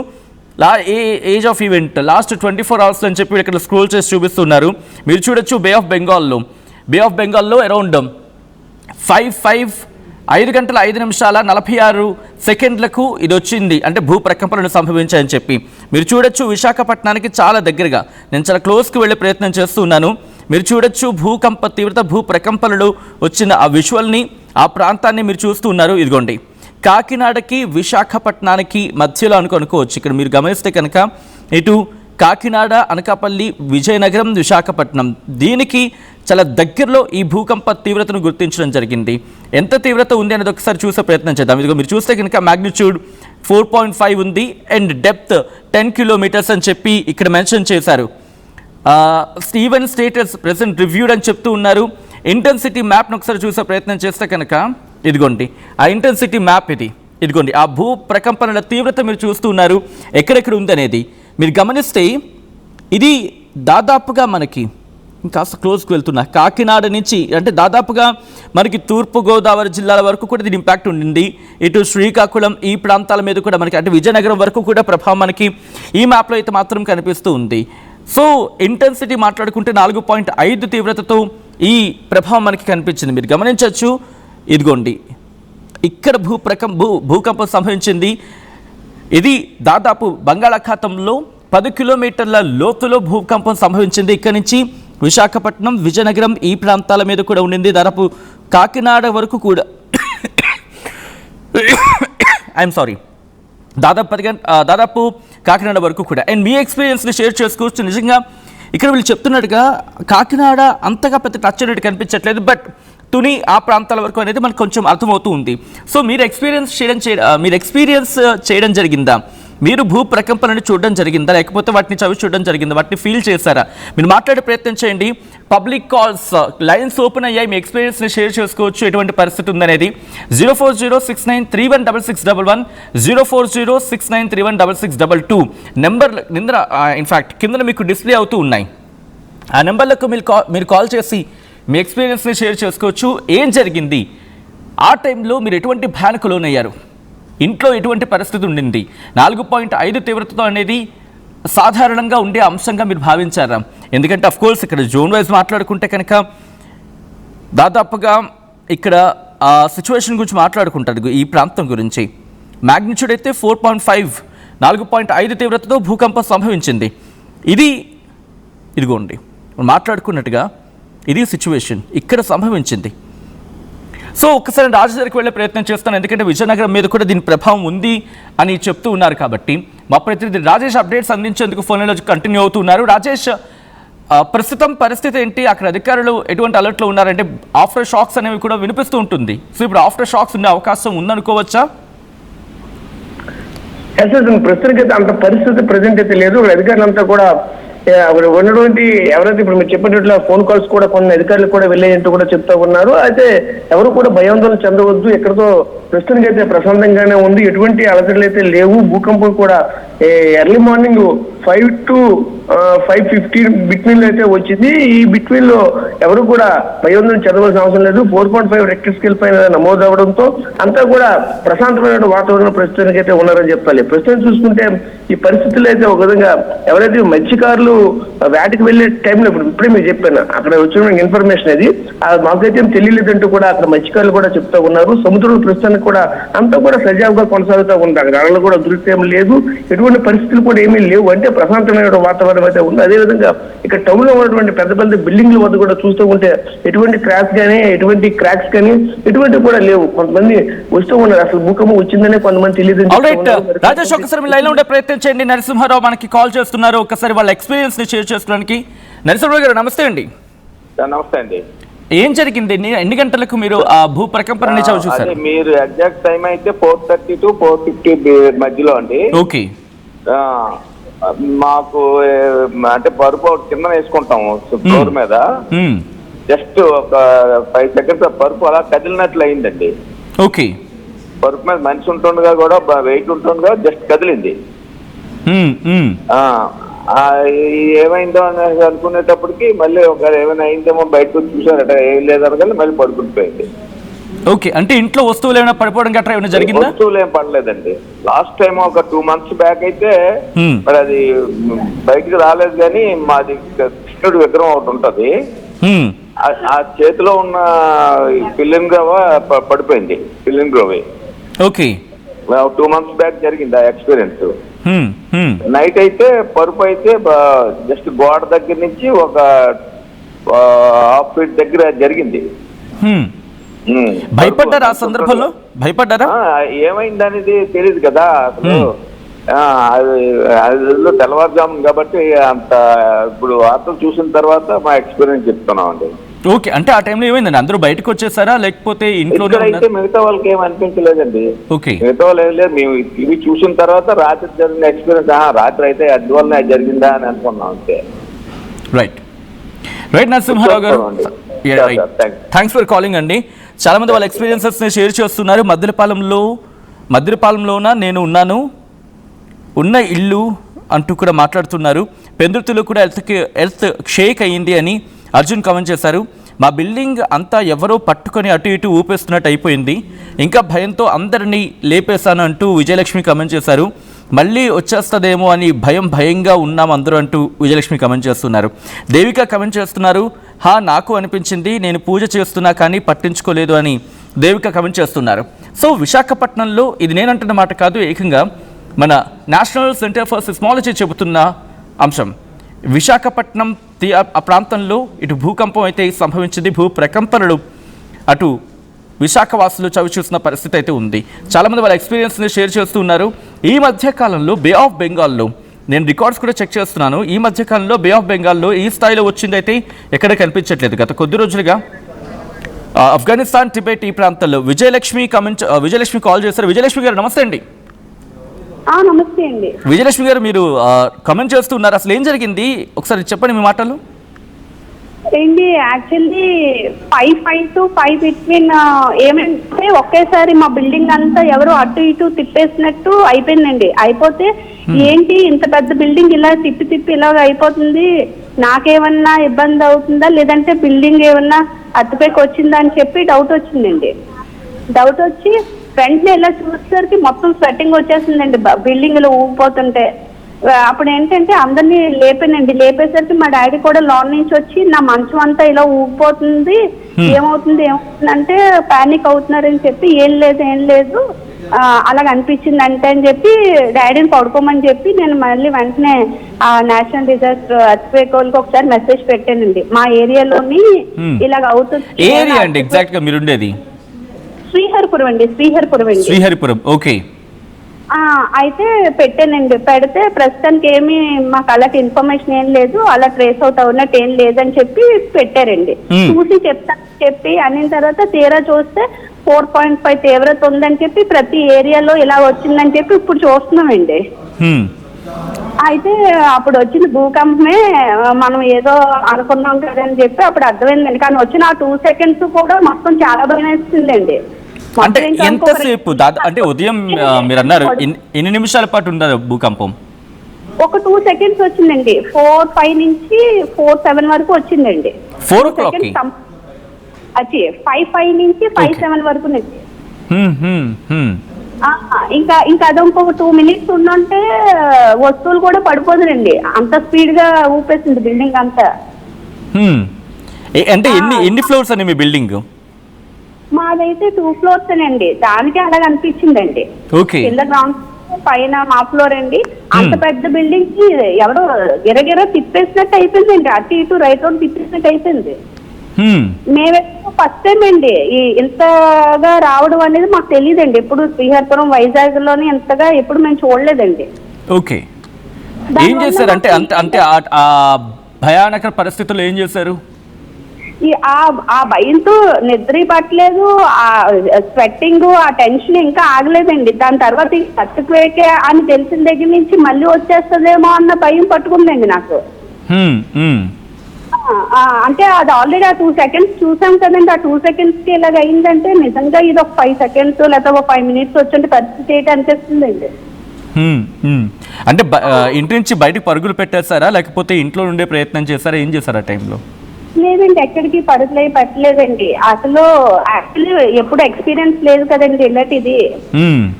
Age of event last 24 hours అని చెప్పి ఇక్కడ స్క్రోల్ చేసి చూపిస్తున్నారు. మీరు చూడొచ్చు బే ఆఫ్ బెంగాల్లో అరౌండ్ 5 గంటల 5 నిమిషాల 46 సెకండ్లకు ఇది వచ్చింది, అంటే భూ ప్రకంపనలు సంభవించాయని చెప్పి మీరు చూడొచ్చు. విశాఖపట్నానికి చాలా దగ్గరగా, నేను చాలా క్లోజ్కి వెళ్ళే ప్రయత్నం చేస్తున్నాను. మీరు చూడొచ్చు భూకంప తీవ్రత భూ ప్రకంపనలు వచ్చిన ఆ విజువల్ని, ఆ ప్రాంతాన్ని మీరు చూస్తూ ఉన్నారు. ఇదిగోండి, కాకినాడకి విశాఖపట్నానికి మధ్యలో అనుకోవచ్చు. ఇక్కడ మీరు గమనిస్తే కనుక ఇటు కాకినాడ, అనకాపల్లి, విజయనగరం, విశాఖపట్నం, దీనికి చాలా దగ్గరలో ఈ భూకంప తీవ్రతను గుర్తించడం జరిగింది. ఎంత తీవ్రత ఉంది అనేది ఒకసారి చూసే ప్రయత్నం చేద్దాం. ఇదిగో మీరు చూస్తే కనుక మ్యాగ్నిట్యూడ్ 4.5 ఉంది అండ్ డెప్త్ 10 కిలోమీటర్స్ అని చెప్పి ఇక్కడ మెన్షన్ చేశారు. స్టీవెన్ స్టేటస్ ప్రెసెంట్ రివ్యూడ్ అని చెప్తూ ఉన్నారు. ఇంటెన్సిటీ మ్యాప్ను ఒకసారి చూసే ప్రయత్నం చేస్తే కనుక ఇదిగోండి ఆ ఇంటెన్సిటీ మ్యాప్ ఇదిగోండి ఆ భూ ప్రకంపనల తీవ్రత మీరు చూస్తూ ఉన్నారు ఎక్కడెక్కడ ఉందనేది మీరు గమనిస్తే. ఇది దాదాపుగా మనకి కాస్త క్లోజ్కి వెళ్తున్నా కాకినాడ నుంచి, అంటే దాదాపుగా మనకి తూర్పుగోదావరి జిల్లాల వరకు కూడా దీని ఇంపాక్ట్ ఉండింది. ఇటు శ్రీకాకుళం ఈ ప్రాంతాల మీద కూడా మనకి, అంటే విజయనగరం వరకు కూడా ప్రభావం మనకి ఈ మ్యాప్లో అయితే మాత్రం కనిపిస్తూ ఉంది. సో ఇంటెన్సిటీ మాట్లాడుకుంటే 4.5 తీవ్రతతో ఈ ప్రభావం మనకి కనిపించింది. మీరు గమనించవచ్చు, ఇదిగోండి ఇక్కడ భూకంపం సంభవించింది. ఇది దాదాపు బంగాళాఖాతంలో 10 కిలోమీటర్ల లోతులో భూకంపం సంభవించింది. ఇక్కడి నుంచి విశాఖపట్నం, విజయనగరం ఈ ప్రాంతాల మీద కూడా ఉండింది. దాదాపు కాకినాడ వరకు కూడా ఐఎమ్ సారీ దాదాపు కాకినాడ వరకు కూడా. అండ్ మీ ఎక్స్పీరియన్స్ని షేర్ చేసుకోవచ్చు. నిజంగా ఇక్కడ వీళ్ళు చెప్తున్నట్టుగా కాకినాడ అంతగా పెద్ద టచ్ అనేది కనిపించట్లేదు, బట్ తుని ఆ ప్రాంతాల వరకు అనేది మనకు కొంచెం అర్థమవుతూ ఉంది. సో మీరు ఎక్స్పీరియన్స్ చేయడం జరిగిందా? మీరు భూ ప్రకంపనని చూడడం జరిగిందా, లేకపోతే వాటిని చవి చూడడం జరిగిందా, వాటిని ఫీల్ చేశారా? మీరు మాట్లాడే ప్రయత్నం చేయండి. పబ్లిక్ కాల్స్ లైన్స్ ఓపెన్ అయ్యాయి, మీ ఎక్స్పీరియన్స్ని షేర్ చేసుకోవచ్చు. ఎటువంటి పరిస్థితి ఉందనేది 04069316611 04069316622 నెంబర్ ఇన్ఫ్యాక్ట్ కింద మీకు డిస్ప్లే అవుతూ ఉన్నాయి. ఆ నెంబర్లకు మీరు కాల్ చేసి మీ ఎక్స్పీరియన్స్ని షేర్ చేసుకోవచ్చు. ఏం జరిగింది ఆ టైంలో, మీరు ఎటువంటి భయానికి లోనయ్యారు, ఇంట్లో ఎటువంటి పరిస్థితి ఉండింది, 4.5 తీవ్రతతో అనేది సాధారణంగా ఉండే అంశంగా మీరు భావించారా? ఎందుకంటే అఫ్కోర్స్ ఇక్కడ జోన్ వైజ్ మాట్లాడుకుంటే కనుక దాదాపుగా ఇక్కడ ఆ సిచ్యువేషన్ గురించి మాట్లాడుకుంటారు. ఈ ప్రాంతం గురించి మ్యాగ్నిట్యూడ్ అయితే 4.5 4.5 తీవ్రతతో భూకంపం సంభవించింది. ఇదిగోండి మాట్లాడుకున్నట్టుగా ఇది సిచ్యువేషన్ ఇక్కడ సంభవించింది. సో ఒక్కసారి రాజధానికి వెళ్ళే ప్రయత్నం చేస్తాను, ఎందుకంటే విజయనగరం మీద కూడా దీని ప్రభావం ఉంది అని చెప్తూ ఉన్నారు కాబట్టి. మా ప్రతినిధి రాజేష్ అప్డేట్స్ అందించేందుకు ఫోన్లో కంటిన్యూ అవుతూ ఉన్నారు. రాజేష్, ప్రస్తుతం పరిస్థితి ఏంటి? అక్కడ అధికారులు ఎటువంటి అలర్ట్లో ఉన్నారంటే ఆఫ్టర్ షాక్స్ అనేవి కూడా వినిపిస్తూ ఉంటుంది. సో ఇప్పుడు ఆఫ్టర్ షాక్స్ ఉండే అవకాశం ఉందనుకోవచ్చా? ప్రస్తుతానికి అంత పరిస్థితి ప్రజెంట్ అయితే లేదు. అధికారులంతా కూడా ఉన్నటువంటి ఎవరైతే ఇప్పుడు మీరు చెప్పినట్లు ఫోన్ కాల్స్ కూడా కొన్ని అధికారులు కూడా వెళ్ళేయంటూ కూడా చెప్తా ఉన్నారు. అయితే ఎవరు కూడా భయాందోళన చెందవద్దు, ఎక్కడితో ప్రస్తుతానికి అయితే ప్రశాంతంగానే ఉంది, ఎటువంటి అలజడులు అయితే లేవు. భూకంపం కూడా ఎర్లీ మార్నింగ్ 5 to 5:15 బిట్వీన్ లో అయితే వచ్చింది. ఈ బిట్వీన్ లో ఎవరు కూడా భయాందోళన చెందవలసిన అవసరం లేదు. 4.5 రెక్టర్ స్కేల్ పైన నమోదు అవడంతో అంతా కూడా ప్రశాంతమైన వాతావరణం ప్రస్తుతానికి అయితే ఉన్నారని చెప్పాలి. ప్రస్తుతం చూసుకుంటే ఈ పరిస్థితుల్లో అయితే ఒక విధంగా ఎవరైతే మత్స్యకారులు వేటకి వెళ్లే టైంలో ఇప్పుడే మీరు చెప్పాను, అక్కడ వచ్చిన ఇన్ఫర్మేషన్ అది మాకైతే తెలియలేదంటూ కూడా అక్కడ మత్స్యకారులు కూడా చెప్తా ఉన్నారు. సముద్రంలో ప్రస్తుతానికి కూడా అంతా కూడా సజావుగా కొనసాగుతూ ఉంది. అక్కడ అడలు కూడా దృశ్యం లేదు, ఎటువంటి పరిస్థితులు కూడా ఏమీ లేవు. అంటే ప్రశాంతమైన వాతావరణం అయితే ఉంది. అదేవిధంగా ఇక్కడ టౌన్ లో ఉన్నటువంటి పెద్ద పెద్ద బిల్డింగ్ల వద్ద కూడా చూస్తూ ఉంటే ఎటువంటి క్రాక్స్ కానీ ఎటువంటి కూడా లేవు. కొంతమంది వస్తూ ఉన్నారు, అసలు భూకంపం వచ్చిందనే కొంతమంది తెలియదు. రాజేష్, ఒకసారి లైన్ లో ఉండే ప్రయత్నం చేయండి. నరసింహారావు మనకి కాల్ చేస్తున్నారు, ఒకసారి వాళ్ళ ఎక్స్పీరియన్స్ ని షేర్ చేసుకోవడానికి. నరసింహారావు గారు నమస్తే అండి. నమస్తే అండి. ఏం జరిగింది? ఎన్ని గంటలకు మీరు ఆ భూ ప్రకంపన చూసారు? మీరు ఎగ్జాక్ట్ టైం అయితే 4:30 to 4:50 మధ్యలో అండి. ఓకే. మాకు అంటే పరుపు కింద వేసుకుంటాము ఫ్లోర్ మీద, జస్ట్ ఒక 5 seconds పరుపు అలా కదిలినట్లు అయిందండి. ఓకే. పరుపు మీద మనిషి ఉంటుండగా కూడా వెయిట్ ఉంటుండగా జస్ట్ కదిలింది. ఏమైందో అని అనుకునేటప్పటికి మళ్ళీ ఒక ఏమైనా అయిందేమో బయటకు చూసారట, ఏం లేదనగా మళ్ళీ పడుకుంటుపోయింది. ఓకే, అంటే ఇంట్లో వస్తువులు ఏమైనా పడిపోవడం గట్రా ఏమైనా జరిగిందా? వస్తువులు ఏం పడలేదండి. లాస్ట్ టైం ఒక 2 months బ్యాక్ అయితే మరి అది బయటకు రాలేదు, కానీ మాది కృష్ణుడి విగ్రహం ఒకటి ఉంటది, ఆ చేతిలో ఉన్న పిల్లిన్ గ్రోవ పడిపోయింది. పిల్లిన్ గ్రోవే. ఓకే. 2 months బ్యాక్ జరిగింది ఆ ఎక్స్పీరియన్స్. నైట్ అయితే పరుపు అయితే జస్ట్ గోడ దగ్గర నుంచి ఒక 1/2 feet దగ్గర జరిగింది. భయపడ్డారా ఆ సందర్భంలో? భయపడ్డారా? ఏమైంది అనేది తెలియదు కదా అసలు. అది తెల్లవారుజామున కాబట్టి అంత ఇప్పుడు వార్తలు చూసిన తర్వాత మా ఎక్స్పీరియన్స్ చెప్తున్నాం అండి. ఓకే, అంటే ఆ టైంలో ఏమైందండి? అందరూ బయటకు వచ్చేసారా లేకపోతే ఇంట్లో? అయితే మిగతా వాళ్ళకి ఏం అనిపించలేదండి. ఓకే. మిగతా వాళ్ళు ఏం లేదు, మేము టీవీ చూసిన తర్వాత రాత్రి జరిగిన ఎక్స్పీరియన్స్, రాత్రి అయితే అందువల్ల జరిగిందా అని అనుకున్నాం అంతే. రైట్ నరసింహారావు గారు, థ్యాంక్స్ ఫర్ కాలింగ్ అండి. చాలా మంది వాళ్ళ ఎక్స్పీరియన్సెస్ ని షేర్ చేస్తున్నారు. మద్దిరపాలెంలోన నేను ఉన్న ఇల్లు అంటూ కూడా మాట్లాడుతున్నారు. పెందుర్తిలో కూడా ఎర్త్ షేక్ అయ్యింది అని అర్జున్ కామెంట్ చేశారు. మా బిల్డింగ్ అంతా ఎవరో పట్టుకొని అటు ఇటు ఊపేస్తున్నట్టు అయిపోయింది, ఇంకా భయంతో అందరినీ లేపేశాను అంటూ విజయలక్ష్మి కామెంట్ చేశారు. మళ్ళీ వచ్చేస్తుందేమో అని భయంగా ఉన్నాం అందరూ అంటూ విజయలక్ష్మి కామెంట్ చేస్తున్నారు. దేవిక కామెంట్ చేస్తున్నారు, నాకు అనిపించింది, నేను పూజ చేస్తున్నా కానీ పట్టించుకోలేదు అని దేవిక కామెంట్ చేస్తున్నారు. సో విశాఖపట్నంలో ఇది నేనంటున్న మాట కాదు, ఏకంగా మన నేషనల్ సెంటర్ ఫర్ సిస్మాలజీ చెబుతున్న అంశం. విశాఖపట్నం ఆ ప్రాంతంలో ఇటు భూకంపం అయితే సంభవించింది. భూ ప్రకంపనలు అటు విశాఖ వాసులు చవి చూసిన పరిస్థితి అయితే ఉంది. చాలామంది వాళ్ళ ఎక్స్పీరియన్స్ని షేర్ చేస్తూ ఉన్నారు. ఈ మధ్యకాలంలో బే ఆఫ్ బెంగాల్లో నేను రికార్డ్స్ కూడా చెక్ చేస్తున్నాను. ఈ మధ్యకాలంలో బే ఆఫ్ బెంగాల్లో ఈ స్థాయిలో వచ్చింది అయితే ఎక్కడ కనిపించట్లేదు. గత కొద్ది రోజులుగా ఆఫ్ఘనిస్తాన్, టిబెట్ ఈ ప్రాంతాల్లో విజయలక్ష్మి కాల్ చేశారు. విజయలక్ష్మి గారు నమస్తే అండి. నమస్తే అండి. విజయలక్ష్మి గారు, మీరు కమెంట్ చేస్తున్నారు, అసలు ఏం జరిగింది ఒకసారి చెప్పండి మీ మాటలు. ఏంటి యాక్చువల్లీ 5 to 5 బిట్వీన్ ఏమంటే ఒకేసారి మా బిల్డింగ్ అంతా ఎవరు అటు ఇటు తిప్పేసినట్టు అయిపోయిందండి. అయిపోతే ఏంటి ఇంత పెద్ద బిల్డింగ్ ఇలా తిప్పి ఇలాగ అయిపోతుంది, నాకేమన్నా ఇబ్బంది అవుతుందా లేదంటే బిల్డింగ్ ఏమన్నా అతుపైకి వచ్చిందా అని చెప్పి డౌట్ వచ్చిందండి. డౌట్ వచ్చి వెంటనే ఇలా చూసేసరికి మొత్తం స్వెట్టింగ్ వచ్చేసిందండి బిల్డింగ్ లో ఊగిపోతుంటే. అప్పుడు ఏంటంటే అందరినీ లేపానండి. లేపేసరికి మా డాడీ కూడా లోన్ నుంచి వచ్చి నా మంచం అంతా ఇలా ఊగిపోతుంది, ఏమవుతుంది అంటే పానిక్ అవుతున్నారని చెప్పి ఏం లేదు అలాగ అనిపించింది అంటే అని చెప్పి డాడీని పడుకోమని చెప్పి నేను మళ్ళీ వెంటనే ఆ నేషనల్ డిజాస్టర్ ఎర్త్క్వేక్ వాళ్ళకి ఒకసారి మెసేజ్ పెట్టానండి. మా ఏరియాలోని ఇలాగ అవుతుంది. ఏరియా అండి ఎగ్జాక్ట్ గా మీరు ఉండేది? శ్రీహరిపురం అండి. శ్రీహరిపురం. ఓకే. అయితే పెట్టానండి. పెడితే ప్రస్తుతానికి ఏమి మాకు అలాంటి ఇన్ఫర్మేషన్ ఏం లేదు, అలా ట్రేస్ అవుట్ అవునట్టు ఏం లేదని చెప్పి పెట్టారండి. చూసి చెప్పి అనిన తర్వాత తీరా చూస్తే 4.5 తీవ్రత ఉందని చెప్పి ప్రతి ఏరియాలో ఇలా వచ్చిందని చెప్పి ఇప్పుడు చూస్తున్నామండి. అయితే అప్పుడు వచ్చిన భూకంపమే మనం ఏదో అనుకున్నాం కదని చెప్పి అప్పుడు అర్థమైందండి. కానీ వచ్చిన 2 seconds కూడా మొత్తం చాలా భయం వేస్తుందండి. అంటే ఎంతసేపు అంటే ఉదయం మీరు అన్నారు ఎన్ని నిమిషాల పాటు ఉండదు భూకంపం? ఒక 2 seconds వచ్చిందండి. 4:05 నుంచి 4:07 వరకు వచ్చిందండి. 4 o'clock 5:05 నుంచి 5:07 వరకు. ఇంకా అదో ఇంకొక 2 minutes ఉందంటే వస్తువులు కూడా పడిపోతుందండి. అంత స్పీడ్ గా ఊపేసింది బిల్డింగ్ అంతా. అంటే ఎన్ని ఫ్లోర్స్ అండి మీ బిల్డింగ్? మాదైతే 2 floors అండి. దానికి అలాగ అనిపించిందండి. కింద గ్రౌండ్ పైన మా ఫ్లోర్ అండి. అంత పెద్ద బిల్డింగ్ కి ఎవరో గిరగిర తిప్పేసినట్టు అయిపోయిందండి. అటు ఇటు రైట్ రోడ్ తిప్పేసినట్టు అయిపోయింది. మేమైతే ఫస్ట్ టైం అండి ఇంతగా రావడం అనేది మాకు తెలియదండి. ఎప్పుడు శ్రీహరిపురం, వైజాగ్ లోనే ఇంతగా ఎప్పుడు మేము చూడలేదండి. ఓకే. ఏం చేశారు అంటే అంటే ఆ భయానక పరిస్థితుల్లో ఏం చేశారు? ఆ భయంతో నిద్ర పట్టలేదు, ఆ స్వెట్టింగ్, ఆ టెన్షన్ ఇంకా ఆగలేదండి. దాని తర్వాత ఎర్త్క్వేకే అని తెలిసిన దగ్గర నుంచి మళ్ళీ వచ్చేస్తుందేమో అన్న భయం పట్టుకుందండి నాకు. అంటే అది ఆల్రెడీ ఆ 2 seconds చూసాం కదండి. ఆ 2 seconds కి ఇలాగ అయిందంటే నిజంగా ఇది ఒక 5 seconds లేదా ఒక 5 minutes వచ్చే పరిస్థితి ఏంటి అనిపిస్తుందండి. అంటే ఇంటి నుంచి బయటకు పరుగులు పెట్టేస్తారా లేకపోతే ఇంట్లో ఉండే ప్రయత్నం చేస్తారా? ఏం చేశారు ఆ టైంలో? లేదండి, ఎక్కడికి పరుగులు పెట్టలేదండి. అసలు యాక్చువల్లీ ఎప్పుడు ఎక్స్పీరియన్స్ లేదు కదండి ఇలాంటిది.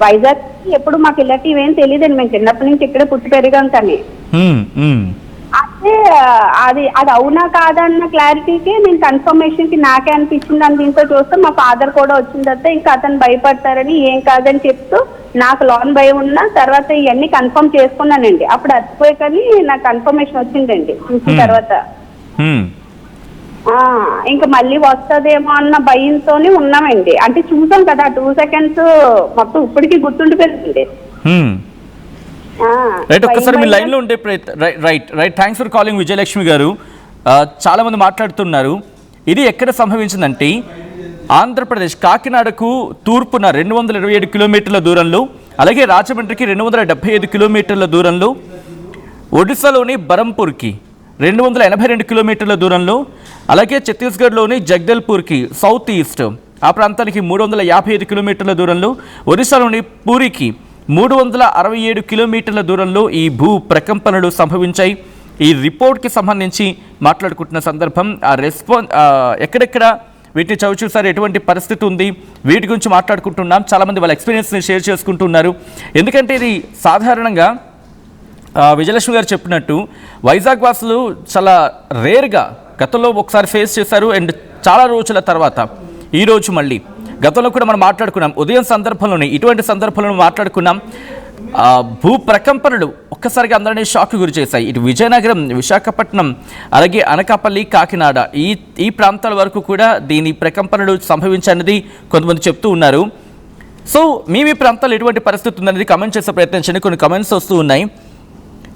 వైజాగ్ ఎప్పుడు మాకు ఇలాంటివి ఏం తెలియదండి. మేము చిన్నప్పటి నుంచి ఇక్కడే పుట్టి పెరిగాం. కానీ అంటే అది అవునా కాదా అన్న క్లారిటీకి నేను కన్ఫర్మేషన్ కి నాకే అనిపించింది. అని దీంతో చూస్తే మా ఫాదర్ కూడా వచ్చిన తర్వాత ఇంకా అతను భయపడతారని ఏం కాదని చెప్తూ నాకు లోన్ భయం ఉన్న తర్వాత ఇవన్నీ కన్ఫర్మ్ చేసుకున్నానండి. అప్పుడు అతిపోయాకని నాకు కన్ఫర్మేషన్ వచ్చిందండి చూసిన తర్వాత. ఇంకా మళ్ళీ వస్తుందేమో అన్న భయంతోనే ఉన్నామండి. అంటే చూసాం కదా 2 seconds మొత్తం ఇప్పటికీ గుర్తుండిపోయింది. రైట్, ఒక్కసారి మీ లైన్లో ఉండే right. Thanks for calling Vijayalakshmi గారు. చాలా మంది మాట్లాడుతున్నారు. ఇది ఎక్కడ సంభవించిందంటే ఆంధ్రప్రదేశ్ కాకినాడకు తూర్పున 227 కిలోమీటర్ల దూరంలో, అలాగే రాజమండ్రికి 275 కిలోమీటర్ల దూరంలో, ఒడిశాలోని బరంపూర్కి 282 కిలోమీటర్ల దూరంలో, అలాగే ఛత్తీస్గఢ్లోని జగదల్పూర్కి సౌత్ ఈస్ట్ ఆ ప్రాంతానికి 355 కిలోమీటర్ల దూరంలో, ఒరిస్సాలోని పూరికి 367 కిలోమీటర్ల దూరంలో ఈ భూ ప్రకంపనలు సంభవించాయి. ఈ రిపోర్ట్కి సంబంధించి మాట్లాడుకుంటున్న సందర్భం ఎక్కడెక్కడ వీటిని చవిచూసారు, ఎటువంటి పరిస్థితి ఉంది, వీటి గురించి మాట్లాడుకుంటున్నాం. చాలామంది వాళ్ళ ఎక్స్పీరియన్స్ని షేర్ చేసుకుంటున్నారు. ఎందుకంటే ఇది సాధారణంగా విజయలక్ష్మి గారు చెప్పినట్టు వైజాగ్ వాసులు చాలా రేర్గా గతంలో ఒకసారి ఫేస్ చేశారు. అండ్ చాలా రోజుల తర్వాత ఈరోజు మళ్ళీ గతంలో కూడా మనం మాట్లాడుకున్నాం. ఉదయం సందర్భంలోనే ఇటువంటి సందర్భంలో మాట్లాడుకున్నాం. భూ ప్రకంపనలు ఒక్కసారిగా అందరినీ షాక్ గురి చేశాయి. ఇటు విజయనగరం, విశాఖపట్నం, అలాగే అనకాపల్లి, కాకినాడ ఈ ప్రాంతాల వరకు కూడా దీని ప్రకంపనలు సంభవించన్నది కొంతమంది చెప్తూ ఉన్నారు. సో మీ ప్రాంతాల్లో ఎటువంటి పరిస్థితి ఉందనేది కమెంట్ చేసే ప్రయత్నించండి. కొన్ని కమెంట్స్ వస్తూ ఉన్నాయి.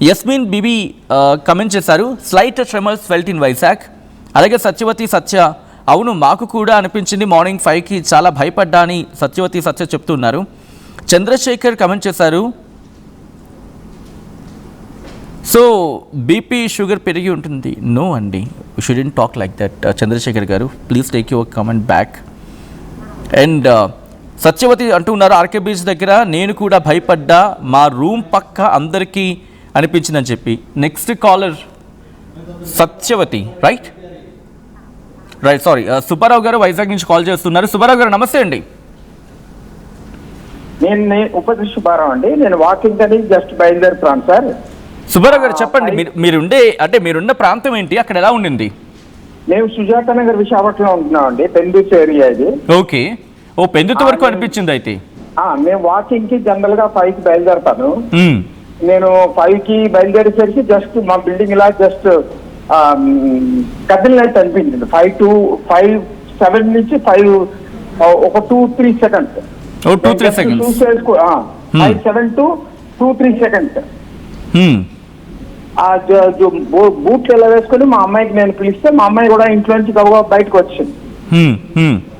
యస్మిన్ బీబీ కమెంట్ చేశారు, slight tremors felt in Vizag. అలాగే సత్యవతి సత్య, అవును మాకు కూడా అనిపించింది, మార్నింగ్ 5కి చాలా భయపడ్డా అని సత్యవతి సత్య చెప్తున్నారు. చంద్రశేఖర్ కమెంట్ చేశారు, సో బీపీ షుగర్ పెరిగి ఉంటుంది. నో అండి, you shouldn't talk like that. Chandrasekhar గారు please take your comment back. And Satyavathi అంటున్నారు, ఆర్కే బీచ్ దగ్గర నేను కూడా భయపడ్డా, మా రూమ్ పక్క అందరికీ అనిపించిందని చెప్పి. Next caller Satyavati, right sorry, Subbarao గారు వైజాగ్ నుంచి కాల్ చేస్తున్నారు. సుబ్బారావు గారు నమస్తే అండి. నేను ఉపతి సుబ్బారావు అండి. నేను వాకింగ్ అని జస్ట్ బయలుదేరుతున్నాను సార్. సుబ్బారావు గారు చెప్పండి, మీరున్న ప్రాంతం ఏంటి, అక్కడ ఎలా ఉండింది? మేము సుజాత నగర్ విశాఖపట్నంలో ఉంటున్నాం అండి, పెందుతు ఏరియా ఇది. ఓకే, ఓ పెందుతు వరకు అనిపించింది అయితే. మేము వాకింగ్ కి జనరల్ గా 5కి బయలుదేరతాను. నేను 5కి బయలుదేరేసరికి జస్ట్ మా బిల్డింగ్ ఇలా జస్ట్ కదిలినట్టు అనిపించింది. 5-7 నుంచి 5 ఒక 2-3 సెకండ్స్. 2-3 seconds 5-7 to 2-3 seconds. బూట్లు ఎలా వేసుకొని మా అమ్మాయికి నేను పిలిస్తే మా అమ్మాయి కూడా ఇంట్లో నుంచి గబగబా బయటకు వచ్చింది.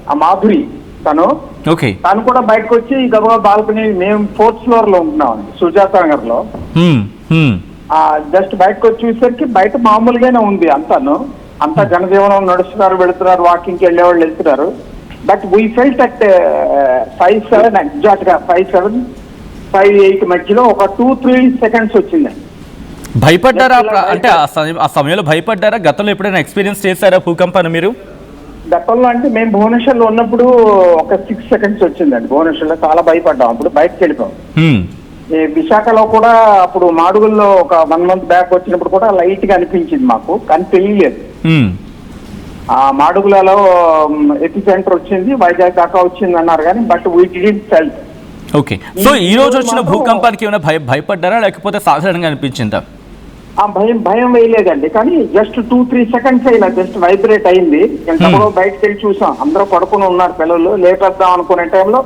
ఆ మాధురి తను కూడా బయటకు వచ్చి గబగబా బాల్కనీ, మేము 4th floor లో ఉంటున్నాం అండి సుజాత నగర్ లో. జస్ట్ బయటకు వచ్చి చూసేసరికి బయట మామూలుగానే ఉంది అంతా జనజీవనం నడుస్తున్నారు, వెళుతున్నారు, వాకింగ్కి వెళ్ళేవాళ్ళు వెళ్తున్నారు. But we felt at 5-7 exact గా 5-7-5-8 మధ్యలో ఒక 2-3 సెకండ్స్ వచ్చిందండి. భయపడ్డారా? అంటే ఆ సమయంలో భయపడ్డారా? గతంలో ఎప్పుడైనా ఎక్స్పీరియన్స్ చేశారా భూకంపాన్ని మీరు? గతంలో అంటే మేము భువనేశ్వర్లో ఉన్నప్పుడు ఒక 6 సెకండ్స్ వచ్చిందండి. భువనేశ్వర్లో చాలా భయపడ్డాం, అప్పుడు బయటకు వెళ్ళిపోయాం. ఈ విశాఖలో కూడా అప్పుడు మాడుగుల్లో ఒక 1 month బ్యాక్ వచ్చినప్పుడు కూడా లైట్ గా అనిపించింది మాకు, కానీ తెలియలేదు. ఆ మాడుగులలో ఎపి సెంటర్ వచ్చింది, వైజాగ్ దాకా వచ్చింది అన్నారు కానీ but we didn't felt. Okay, so ఈ రోజు వచ్చిన భూకంపానికి ఏమైనా భయపడ్డారా లేకపోతే సాధారణంగా అనిపించిందా? భయం వేయలేదండి, కానీ జస్ట్ 2-3 సెకండ్స్ ఇలా జస్ట్ వైబ్రేట్ అయింది. ఎంతలో బయటకు వెళ్ళి చూసాం, అందరూ పడుకుని ఉన్నారు పిల్లలు. లేపేద్దాం అనుకునే టైంలో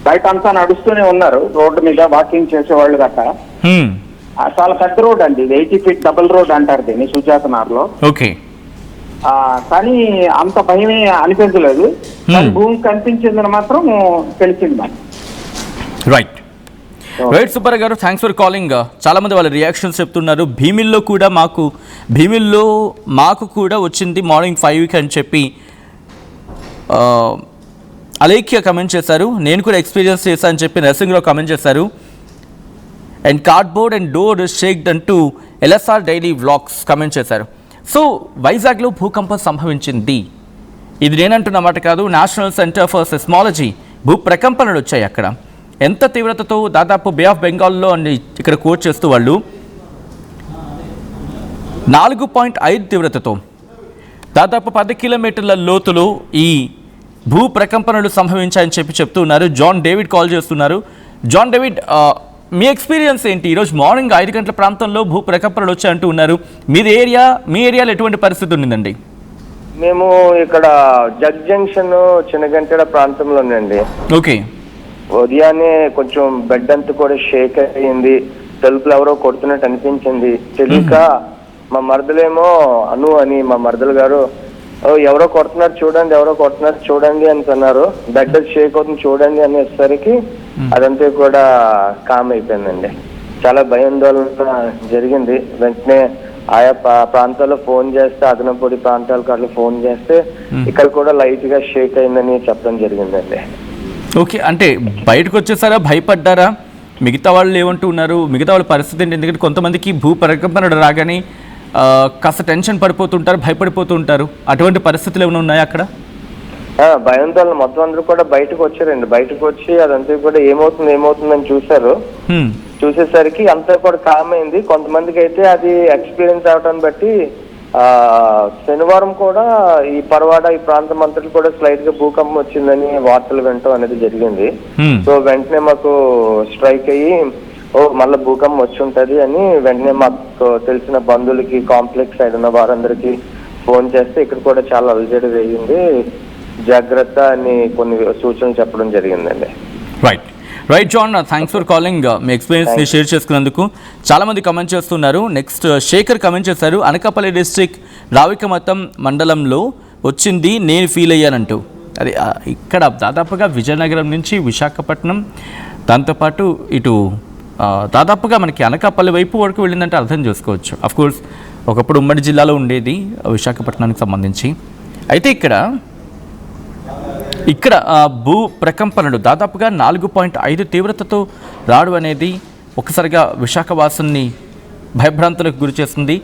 బయట అంతా నడుస్తూనే ఉన్నారు, రోడ్డు మీద వాకింగ్ చేసేవాళ్ళు గట్ట. చాలా పెద్ద రోడ్ అండి, 80 feet డబుల్ రోడ్ అంటారు దీన్ని సుజాత నగర్లో. ఓకే, కానీ అంత భయమే అనిపించలేదు. భూమి కనిపించిందని మాత్రం తెలిసింది మాకు. రైట్ సుబ్బారావు గారు, థ్యాంక్స్ ఫర్ కాలింగ్. చాలా మంది వాళ్ళ రియాక్షన్స్ చెప్తున్నారు. భీమిల్లో మాకు కూడా వచ్చింది మార్నింగ్ 5కి అని చెప్పి అలేఖ్య కమెంట్ చేశారు. నేను కూడా ఎక్స్పీరియన్స్ చేశాను అని చెప్పి నరసింహరావు కమెంట్ చేశారు. And cardboard and door shaked అంటూ LSR డైలీ వ్లాగ్స్ కమెంట్ చేశారు. సో వైజాగ్లో భూకంపం సంభవించింది, ఇది నేనంటున్నమాట కాదు. నేషనల్ సెంటర్ ఫర్ సెస్మాలజీ భూ ప్రకంపనలు వచ్చాయి అక్కడ. ఎంత తీవ్రతతో, దాదాపు బే ఆఫ్ బెంగాల్లో అని ఇక్కడ కోట్ చేస్తూ వాళ్ళు 4.5 తీవ్రతతో దాదాపు 10 కిలోమీటర్ల లోతులో ఈ భూ ప్రకంపనలు సంభవించాయని చెప్తూ ఉన్నారు. జాన్ డేవిడ్ కాల్ చేస్తున్నారు. జాన్ డేవిడ్, మీ ఎక్స్పీరియన్స్ ఏంటి? ఈరోజు మార్నింగ్ 5 గంటల ప్రాంతంలో భూ ప్రకంపనలు వచ్చాయంటూ ఉన్నారు. మీ ఏరియాలో ఎటువంటి పరిస్థితి ఉండిందండి? మేము ఇక్కడ జగ్ జంక్షన్ చిన్నగంటెడ ప్రాంతంలోనండి. ఓకే, ఉదయాన్నే కొంచెం బెడ్ అంతా కూడా షేక్ అయ్యింది, తలుపులు ఎవరో కొడుతున్నట్టు అనిపించింది. తెలియక మా మరదలేమో అను అని మా మరదలు గారు ఎవరో కొడుతున్నారు చూడండి అంటున్నారు. బెడ్ షేక్ అవుతుంది చూడండి అనేసరికి అదంతా కూడా కామ్ అయిపోయిందండి. చాలా భయాందోళన జరిగింది. వెంటనే ఆయా ప్రాంతాల్లో ఫోన్ చేస్తే, అదనపొడి ప్రాంతాలకు అట్లా ఫోన్ చేస్తే ఇక్కడ కూడా లైట్ గా షేక్ అయిందని చెప్పడం జరిగిందండి. ఓకే, అంటే బయటకు వచ్చేసారా, భయపడ్డారా? మిగతా వాళ్ళు ఏమంటూ ఉన్నారు? మిగతా వాళ్ళ పరిస్థితి ఏంటి? ఎందుకంటే కొంతమందికి భూ ప్రకంపన రాగానే కాస్త టెన్షన్ పడిపోతుంటారు, భయపడిపోతూ ఉంటారు. అటువంటి పరిస్థితులు ఏమైనా ఉన్నాయా అక్కడ? భయాందోళన మొత్తం అందరూ కూడా బయటకు వచ్చారండి. బయటకు వచ్చి అదంతా కూడా ఏమవుతుందని చూశారు. చూసేసరికి అంతా కూడా కామ్ అయింది. కొంతమందికి అయితే అది ఎక్స్పీరియన్స్ అవటాన్ని బట్టి శనివారం కూడా ఈ పరవాడ ఈ ప్రాంతం అంతటి కూడా స్లైట్ గా భూకంపం వచ్చిందని వార్తలు వినటం అనేది జరిగింది. సో వెంటనే మాకు స్ట్రైక్ అయ్యి మళ్ళీ భూకంపం వచ్చి ఉంటది అని వెంటనే మాకు తెలిసిన బంధువులకి కాంప్లెక్స్ సైడ్ ఉన్న వారందరికీ ఫోన్ చేస్తే ఇక్కడ కూడా చాలా అలజడి వేయింది, జాగ్రత్త అని కొన్ని సూచనలు చెప్పడం జరిగిందండి. Right John, thanks for calling. మీ ఎక్స్పీరియన్స్ని షేర్ చేసుకున్నందుకు. చాలామంది కమెంట్ చేస్తున్నారు. నెక్స్ట్ శేఖర్ కమెంట్ చేశారు, అనకాపల్లి డిస్ట్రిక్ట్ రావికమతం మండలంలో వచ్చింది, నేను ఫీల్ అయ్యానంటూ. అది ఇక్కడ దాదాపుగా విజయనగరం నుంచి విశాఖపట్నం, దాంతోపాటు ఇటు దాదాపుగా మనకి అనకాపల్లి వైపు వరకు వెళ్ళిందంటే అర్థం చేసుకోవచ్చు. అఫ్కోర్స్ ఒకప్పుడు ఉమ్మడి జిల్లాలో ఉండేది విశాఖపట్నానికి సంబంధించి. అయితే ఇక్కడ భూ ప్రకంపనలు దాదాపుగా 4.5 తీవ్రతతో రావడం అనేది ఒకసారిగా విశాఖవాసుల్ని భయభ్రాంతులకు గురి చేస్తుంది.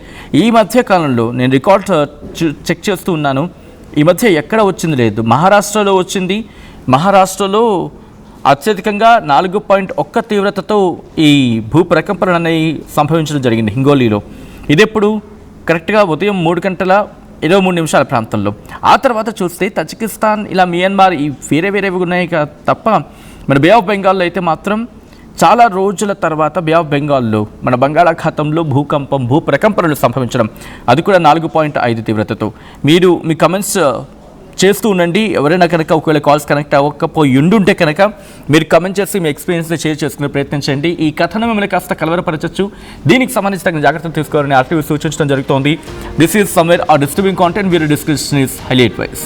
ఈ మధ్య కాలంలో నేను రికార్డ్ చెక్ చేస్తూ ఉన్నాను, ఈ మధ్య ఎక్కడ వచ్చింది లేదు. మహారాష్ట్రలో వచ్చింది. మహారాష్ట్రలో అత్యధికంగా 4.1 తీవ్రతతో ఈ భూ ప్రకంపనలు అనేవి సంభవించడం జరిగింది హింగోలీలో. ఇదెప్పుడు కరెక్ట్గా ఉదయం 3:23 ప్రాంతంలో. ఆ తర్వాత చూస్తే తజికిస్తాన్, ఇలా మియన్మార్, ఈ వేరేవి ఉన్నాయి తప్ప మన బే ఆఫ్ బెంగాల్లో అయితే మాత్రం చాలా రోజుల తర్వాత బే ఆఫ్ బెంగాల్లో మన బంగాళాఖాతంలో భూ ప్రకంపనలు సంభవించడం, అది కూడా 4.5 తీవ్రతతో. మీరు మీ కమెంట్స్ చేస్తూ ఉండండి. ఎవరైనా కనుక ఒకవేళ కాల్స్ కనెక్ట్ అవ్వకపోయి ఉండుంటే కనుక మీరు కమెంట్ చేసి మీ ఎక్స్పీరియన్స్ని షేర్ చేసుకునే ప్రయత్నించండి. ఈ కథను మిమ్మల్ని కాస్త కలవరపరచచ్చు, దీనికి సంబంధించి తగిన జాగ్రత్తలు తీసుకోవాలని ఆర్టీవీ సూచించడం జరుగుతోంది. దిస్ ఈజ్ సమ్వేర్ ఆ డిస్టర్బింగ్ కాంటెంట్, వీరు డిస్క్రిప్షన్ ఈస్ హైలీ అడ్వైస్.